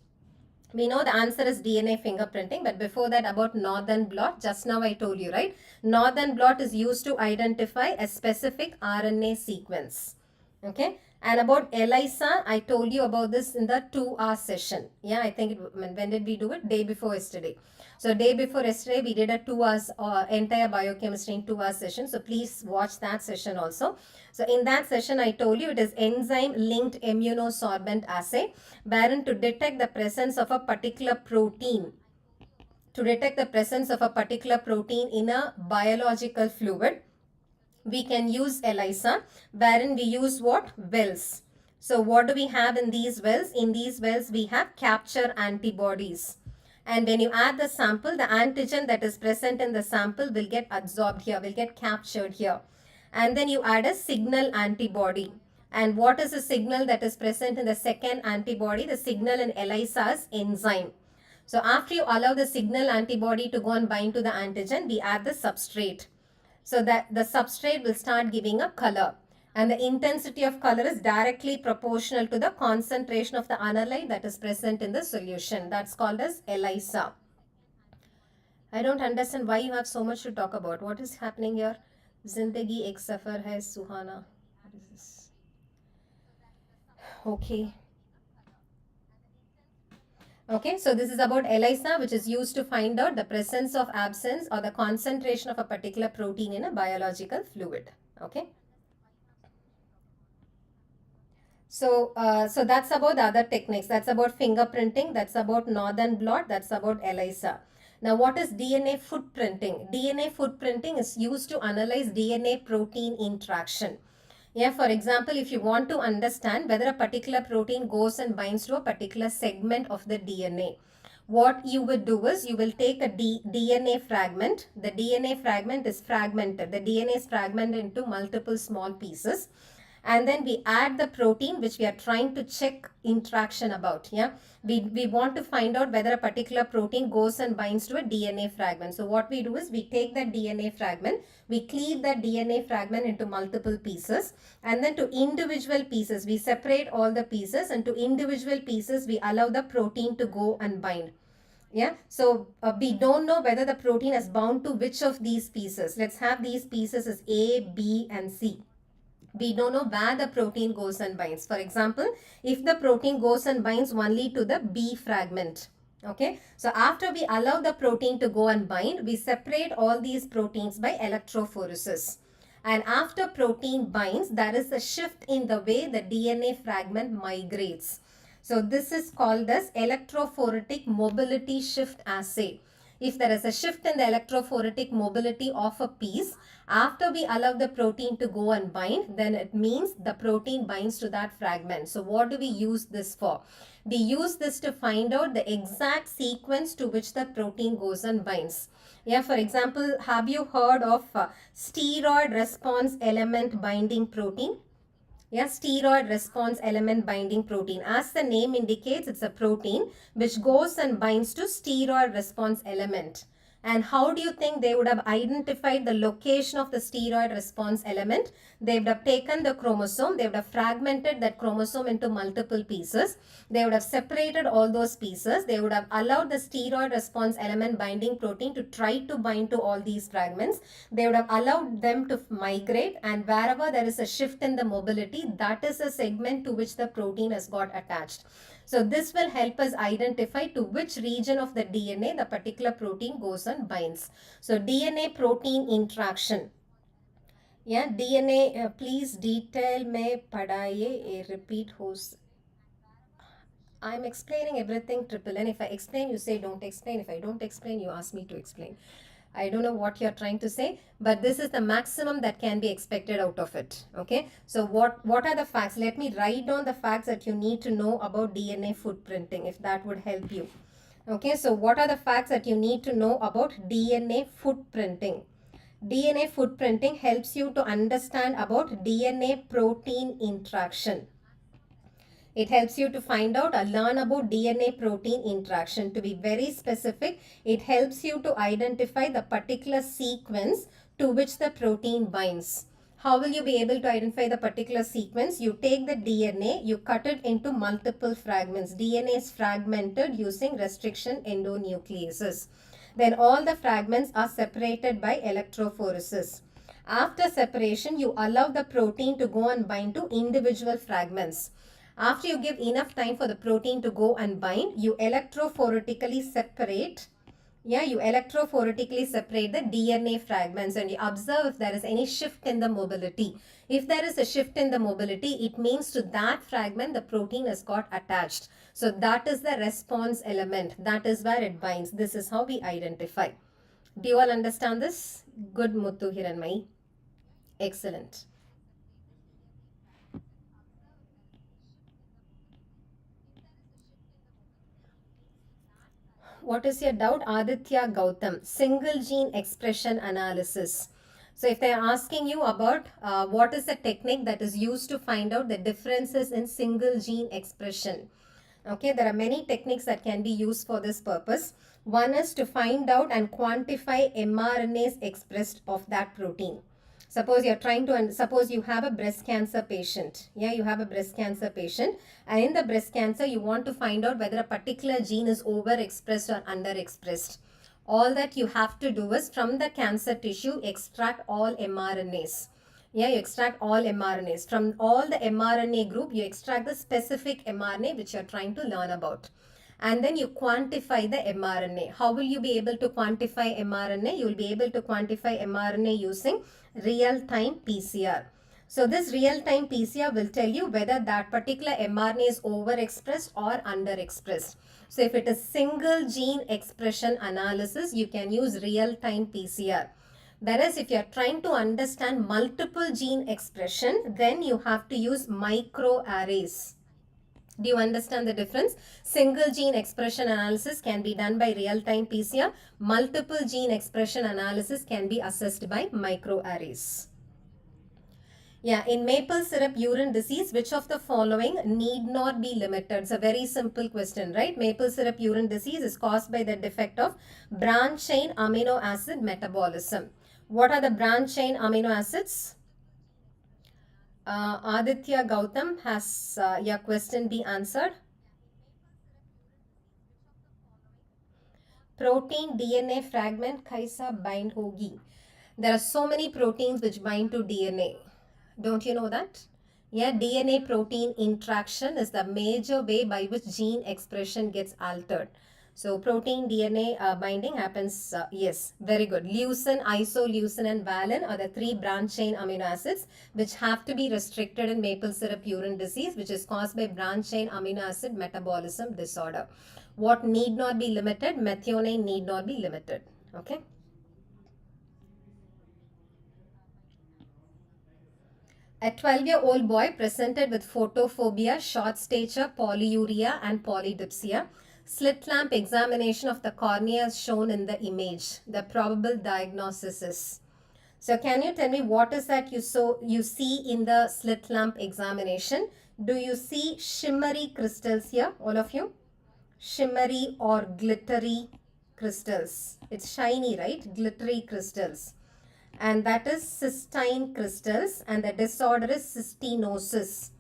We know the answer is DNA fingerprinting, but before that, about northern blot, just now I told you, right? Northern blot is used to identify a specific RNA sequence. Okay, and about ELISA, I told you about this in the 2-hour session. Yeah, I think when did we do it? Day before yesterday. So day before yesterday, we did a 2 hours entire biochemistry in 2-hour session. So please watch that session also. So in that session, I told you it is enzyme linked immunosorbent assay, wherein to detect the presence of a particular protein, in a biological fluid, we can use ELISA, wherein we use what? Wells. So what do we have in these wells? In these wells, we have capture antibodies. And when you add the sample, the antigen that is present in the sample will get absorbed here, will get captured here. And then you add a signal antibody. And what is the signal that is present in the second antibody? The signal in ELISA is enzyme. So after you allow the signal antibody to go and bind to the antigen, we add the substrate. So that the substrate will start giving a color. And the intensity of color is directly proportional to the concentration of the analyte that is present in the solution. That's called as ELISA. I don't understand why you have so much to talk about. What is happening here? Zindagi ek safar hai Suhana. What is this? Okay. Okay, so this is about ELISA, which is used to find out the presence of absence or the concentration of a particular protein in a biological fluid. Okay. So, so that's about the other techniques. That's about fingerprinting. That's about northern blot. That's about ELISA. Now, what is DNA footprinting? DNA footprinting is used to analyze DNA protein interaction. Yeah, for example, if you want to understand whether a particular protein goes and binds to a particular segment of the DNA, what you would do is you will take a DNA fragment. The DNA fragment is fragmented. The DNA is fragmented into multiple small pieces. And then we add the protein which we are trying to check interaction about. Yeah, we want to find out whether a particular protein goes and binds to a DNA fragment. So what we do is we take that DNA fragment, we cleave that DNA fragment into multiple pieces, and then to individual pieces we separate all the pieces, and to individual pieces we allow the protein to go and bind. Yeah, so we don't know whether the protein has bound to which of these pieces. Let's have these pieces as A, B and C. We don't know where the protein goes and binds. For example, if the protein goes and binds only to the B fragment. Okay, so after we allow the protein to go and bind, we separate all these proteins by electrophoresis. And after protein binds, there is a shift in the way the DNA fragment migrates. So this is called as electrophoretic mobility shift assay. If there is a shift in the electrophoretic mobility of a piece, after we allow the protein to go and bind, then it means the protein binds to that fragment. So what do we use this for? We use this to find out the exact sequence to which the protein goes and binds. Yeah, for example, have you heard of steroid response element binding protein? Yeah, steroid response element binding protein. As the name indicates, it's a protein which goes and binds to steroid response element. And how do you think they would have identified the location of the steroid response element? They would have taken the chromosome, they would have fragmented that chromosome into multiple pieces. They would have separated all those pieces. They would have allowed the steroid response element binding protein to try to bind to all these fragments. They would have allowed them to migrate, and wherever there is a shift in the mobility, that is a segment to which the protein has got attached. So this will help us identify to which region of the DNA the particular protein goes and binds. So DNA protein interaction. Yeah, DNA, please detail में पढ़ाइए, repeat host. I'm explaining everything triple N. If I explain, you say don't explain. If I don't explain, you ask me to explain. I don't know what you're trying to say, but this is the maximum that can be expected out of it. Okay, so what are the facts? Let me write down the facts that you need to know about DNA footprinting, if that would help you. Okay, so what are the facts that you need to know about DNA footprinting? DNA footprinting helps you to understand about DNA protein interaction. It helps you to find out or learn about DNA protein interaction. To be very specific, it helps you to identify the particular sequence to which the protein binds. How will you be able to identify the particular sequence? You take the DNA, you cut it into multiple fragments. DNA is fragmented using restriction endonucleases. Then all the fragments are separated by electrophoresis. After separation, you allow the protein to go and bind to individual fragments. After you give enough time for the protein to go and bind, you electrophoretically separate. Yeah, you electrophoretically separate the DNA fragments and you observe if there is any shift in the mobility. If there is a shift in the mobility, it means to that fragment the protein has got attached. So that is the response element. That is where it binds. This is how we identify. Do you all understand this? Good, Muthu Hiranmai. Excellent. What is your doubt? Aditya Gautam, single gene expression analysis. So if they are asking you about what is the technique that is used to find out the differences in single gene expression. Okay, there are many techniques that can be used for this purpose. One is to find out and quantify mRNAs expressed of that protein. Suppose you're trying to, suppose you have a breast cancer patient. Yeah, you have a breast cancer patient. And in the breast cancer, you want to find out whether a particular gene is overexpressed or underexpressed. All that you have to do is from the cancer tissue, extract all mRNAs. Yeah, you extract all mRNAs. From all the mRNA group, you extract the specific mRNA which you're trying to learn about. And then you quantify the mRNA. How will you be able to quantify mRNA? You will be able to quantify mRNA using real-time PCR. So this real-time PCR will tell you whether that particular mRNA is overexpressed or underexpressed. So if it is single gene expression analysis, you can use real-time PCR. Whereas if you are trying to understand multiple gene expression, then you have to use microarrays. Do you understand the difference? Single gene expression analysis can be done by real-time PCR. Multiple gene expression analysis can be assessed by microarrays. Yeah, in maple syrup urine disease, which of the following need not be limited? It's a very simple question, right? Maple syrup urine disease is caused by the defect of branch chain amino acid metabolism. What are the branch chain amino acids? Aditya Gautam, has your question be answered? Protein DNA fragment kaisa bind hogi. There are so many proteins which bind to DNA. Don't you know that? Yeah, DNA protein interaction is the major way by which gene expression gets altered. So protein DNA binding happens, yes, very good. Leucine, isoleucine and valine are the three branch chain amino acids which have to be restricted in maple syrup urine disease, which is caused by branch chain amino acid metabolism disorder. What need not be limited? Methionine need not be limited. Okay. A 12-year-old boy presented with photophobia, short stature, polyuria and polydipsia. Slit lamp examination of the cornea is shown in the image. The probable diagnosis is. So can you tell me what is that you see in the slit lamp examination? Do you see shimmery crystals here, all of you? Shimmery or glittery crystals. It's shiny, right? Glittery crystals. And that is cystine crystals and the disorder is cystinosis.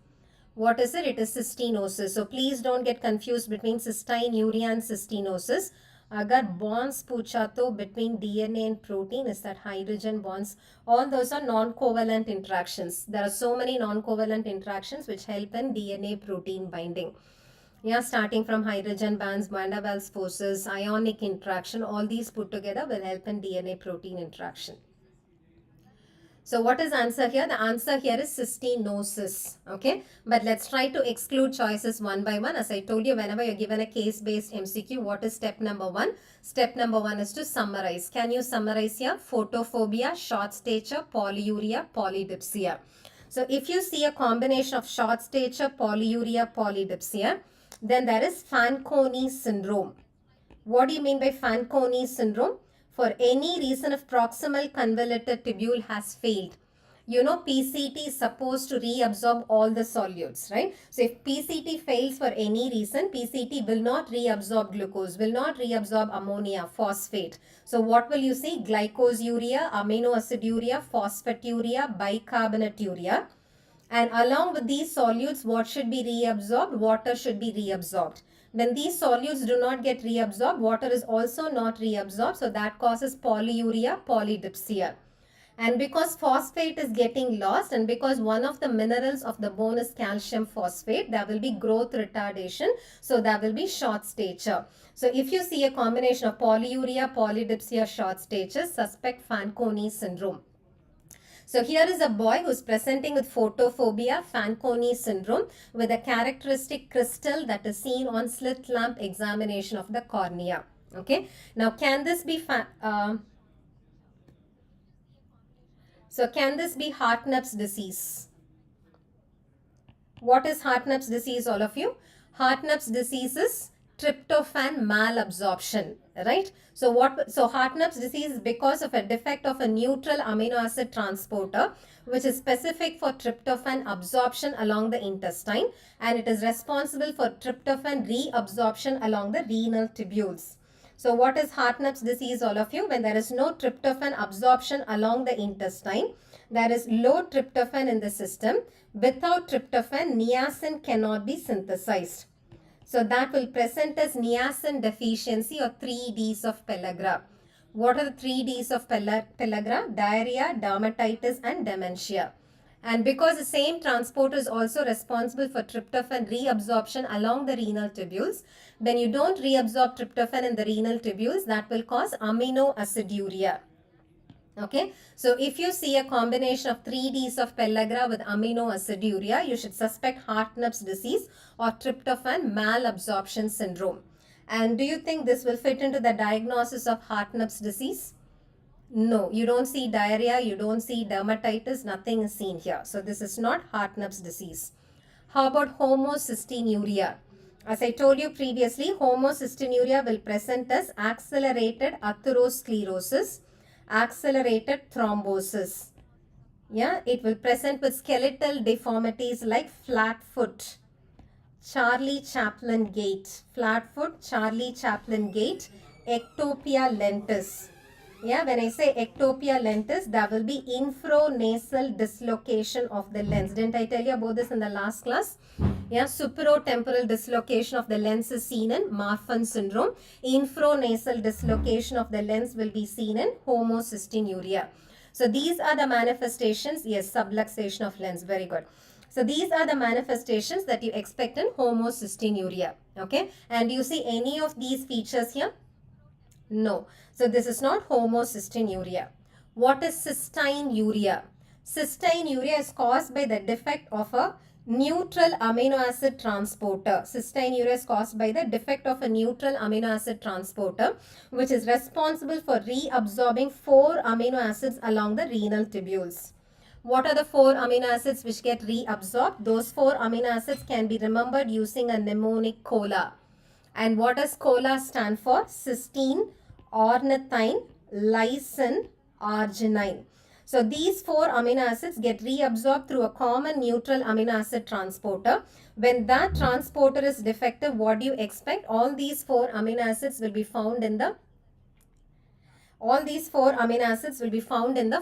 What is it? It is cystinosis. So please don't get confused between cystinuria and cystinosis. Agar bonds pucha to between DNA and protein is that hydrogen bonds. All those are non-covalent interactions. There are so many non-covalent interactions which help in DNA protein binding. Yeah, starting from hydrogen bonds, van der Waals forces, ionic interaction, all these put together will help in DNA protein interaction. So what is answer here? The answer here is cystinosis. Okay. But let's try to exclude choices one by one. As I told you, whenever you're given a case-based MCQ, what is step number one? Step number one is to summarize. Can you summarize here? Photophobia, short stature, polyuria, polydipsia. So if you see a combination of short stature, polyuria, polydipsia, then there is Fanconi syndrome. What do you mean by Fanconi syndrome? For any reason if proximal convoluted tubule has failed, You know, PCT is supposed to reabsorb all the solutes, right? So if PCT fails for any reason, PCT will not reabsorb glucose, will not reabsorb ammonia, phosphate. So what will you see? Glycosuria, amino aciduria, phosphaturia, bicarbonaturia. And along with these solutes, what should be reabsorbed? Water should be reabsorbed. When these solutes do not get reabsorbed, water is also not reabsorbed. So that causes polyuria, polydipsia. And because phosphate is getting lost and because one of the minerals of the bone is calcium phosphate, there will be growth retardation. So there will be short stature. So if you see a combination of polyuria, polydipsia, short stature, suspect Fanconi syndrome. So here is a boy who's presenting with photophobia, Fanconi syndrome, with a characteristic crystal that is seen on slit lamp examination of the cornea. Okay. Now, can this be can this be Hartnupp's disease? What is Hartnupp's disease, all of you? Hartnupp's disease is tryptophan malabsorption, right? So Hartnupp's disease is because of a defect of a neutral amino acid transporter, which is specific for tryptophan absorption along the intestine, and it is responsible for tryptophan reabsorption along the renal tubules. So what is Hartnupp's disease, all of you? When there is no tryptophan absorption along the intestine, there is low tryptophan in the system. Without tryptophan, niacin cannot be synthesized. So that will present as niacin deficiency or 3Ds of pellagra. What are the 3Ds of pellagra? Diarrhea, dermatitis and dementia. And because the same transporter is also responsible for tryptophan reabsorption along the renal tubules, when you don't reabsorb tryptophan in the renal tubules, that will cause amino aciduria. Okay, so if you see a combination of 3Ds of pellagra with amino aciduria, you should suspect Hartnupp's disease or tryptophan malabsorption syndrome. And do you think this will fit into the diagnosis of Hartnupp's disease? No, you don't see diarrhea, you don't see dermatitis, nothing is seen here. So this is not Hartnupp's disease. How about homocystinuria? As I told you previously, homocystinuria will present as accelerated atherosclerosis, accelerated thrombosis. Yeah, it will present with skeletal deformities like flat foot, Charlie Chaplin gait, flat foot, Charlie Chaplin gait, ectopia lentis. Yeah, when I say ectopia lentis, there will be infranasal dislocation of the lens. Didn't I tell you about this in the last class? Yeah, superotemporal dislocation of the lens is seen in Marfan syndrome. Infranasal dislocation of the lens will be seen in homocystinuria. So these are the manifestations. Yes, subluxation of lens. Very good. So these are the manifestations that you expect in homocystinuria. Okay. And do you see any of these features here? No. So this is not homocystinuria. What is cystinuria? Cystinuria is caused by the defect of a neutral amino acid transporter. Cystinuria is caused by the defect of a neutral amino acid transporter, which is responsible for reabsorbing 4 amino acids along the renal tubules. What are the 4 amino acids which get reabsorbed? Those 4 amino acids can be remembered using a mnemonic COLA. And what does COLA stand for? Cysteine, ornithine, lysine, arginine. So these 4 amino acids get reabsorbed through a common neutral amino acid transporter. When that transporter is defective, what do you expect? All these 4 amino acids will be found in the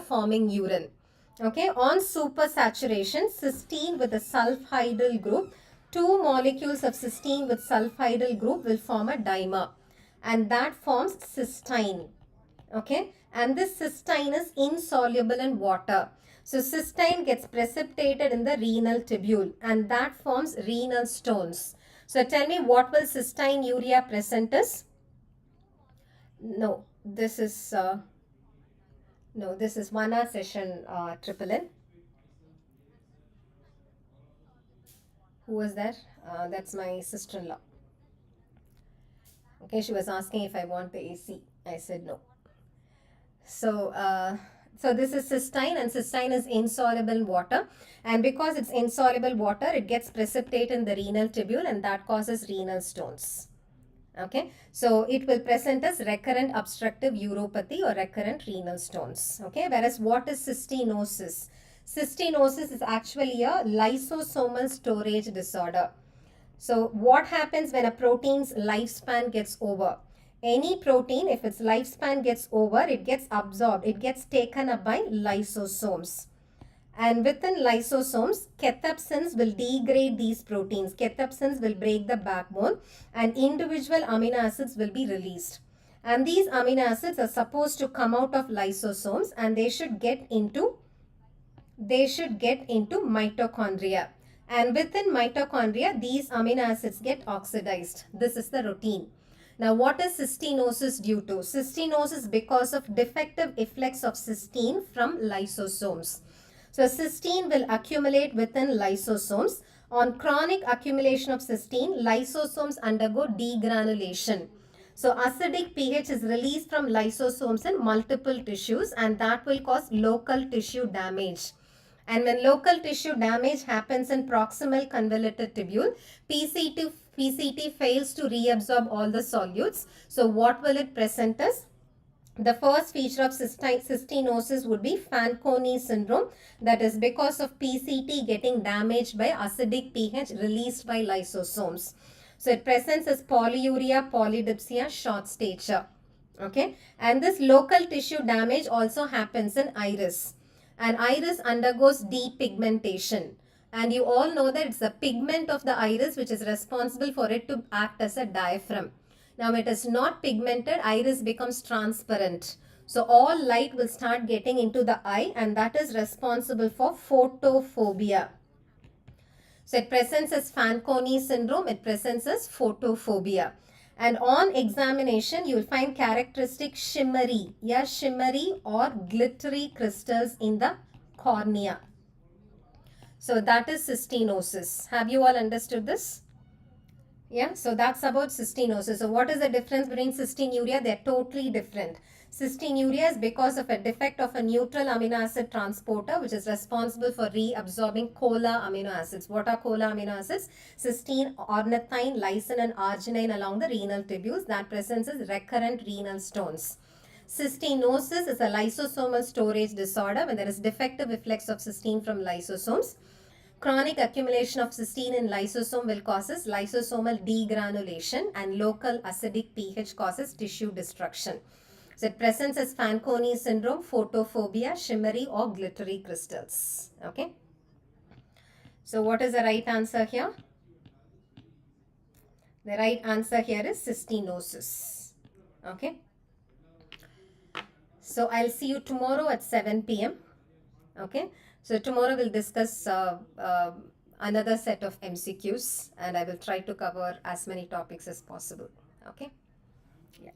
forming urine. Okay, on supersaturation, cysteine with a sulfhydryl group, 2 molecules of cysteine with sulfhydryl group will form a dimer, and that forms cysteine. Okay, and this cysteine is insoluble in water. So cysteine gets precipitated in the renal tubule, and that forms renal stones. So tell me, what will cystinuria present as? No, this is this is 1 hour session, triple N. Who was that? That's my sister-in-law. Okay, she was asking if I want the AC. I said no. So, so this is cysteine, and cysteine is insoluble in water. And because it's insoluble water, it gets precipitated in the renal tubule, and that causes renal stones. Okay, so it will present as recurrent obstructive uropathy or recurrent renal stones. Okay, whereas what is cystinosis? Cystinosis is actually a lysosomal storage disorder. So what happens when a protein's lifespan gets over? Any protein, if its lifespan gets over, it gets absorbed, it gets taken up by lysosomes. And within lysosomes, cathepsins will degrade these proteins. Cathepsins will break the backbone and individual amino acids will be released. And these amino acids are supposed to come out of lysosomes and they should get into mitochondria. And within mitochondria, these amino acids get oxidized. This is the routine. Now, what is cystinosis due to? Cystinosis because of defective efflux of cysteine from lysosomes. So, cysteine will accumulate within lysosomes. On chronic accumulation of cysteine, lysosomes undergo degranulation. So acidic pH is released from lysosomes in multiple tissues and that will cause local tissue damage. And when local tissue damage happens in proximal convoluted tubule, PCT fails to reabsorb all the solutes. So what will it present as? The first feature of cystinosis would be Fanconi syndrome. That is because of PCT getting damaged by acidic pH released by lysosomes. So it presents as polyuria, polydipsia, short stature. Okay. And this local tissue damage also happens in iris. And iris undergoes depigmentation. And you all know that it's the pigment of the iris which is responsible for it to act as a diaphragm. Now it is not pigmented, iris becomes transparent. So all light will start getting into the eye and that is responsible for photophobia. So it presents as Fanconi syndrome, it presents as photophobia. And on examination, you will find characteristic shimmery or glittery crystals in the cornea. So that is cystinosis. Have you all understood this? Yeah, so that's about cystinosis. So what is the difference between cystinuria? They're totally different. Cystinuria is because of a defect of a neutral amino acid transporter which is responsible for reabsorbing cola amino acids. What are cola amino acids? Cysteine, ornithine, lysine and arginine along the renal tubules that presents as recurrent renal stones. Cystinosis is a lysosomal storage disorder when there is defective efflux of cysteine from lysosomes. Chronic accumulation of cysteine in lysosome will causes lysosomal degranulation and local acidic pH causes tissue destruction. So it presents as Fanconi syndrome, photophobia, shimmery or glittery crystals. Okay. So what is the right answer here? The right answer here is cystinosis. Okay. So I'll see you tomorrow at 7 p.m. Okay. So tomorrow we'll discuss another set of MCQs and I will try to cover as many topics as possible. Okay. Yeah.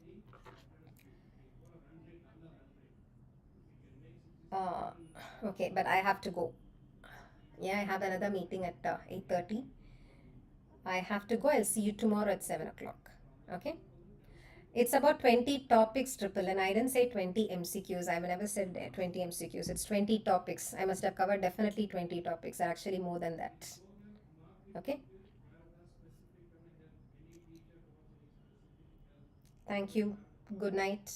Okay, but I have to go. Yeah, I have another meeting at 8:30. I have to go. I'll see you tomorrow at 7 o'clock. Okay. It's about 20 topics, triple, and I didn't say 20 MCQs. I never said 20 MCQs. It's 20 topics. I must have covered definitely 20 topics, actually more than that. Okay. Thank you. Good night.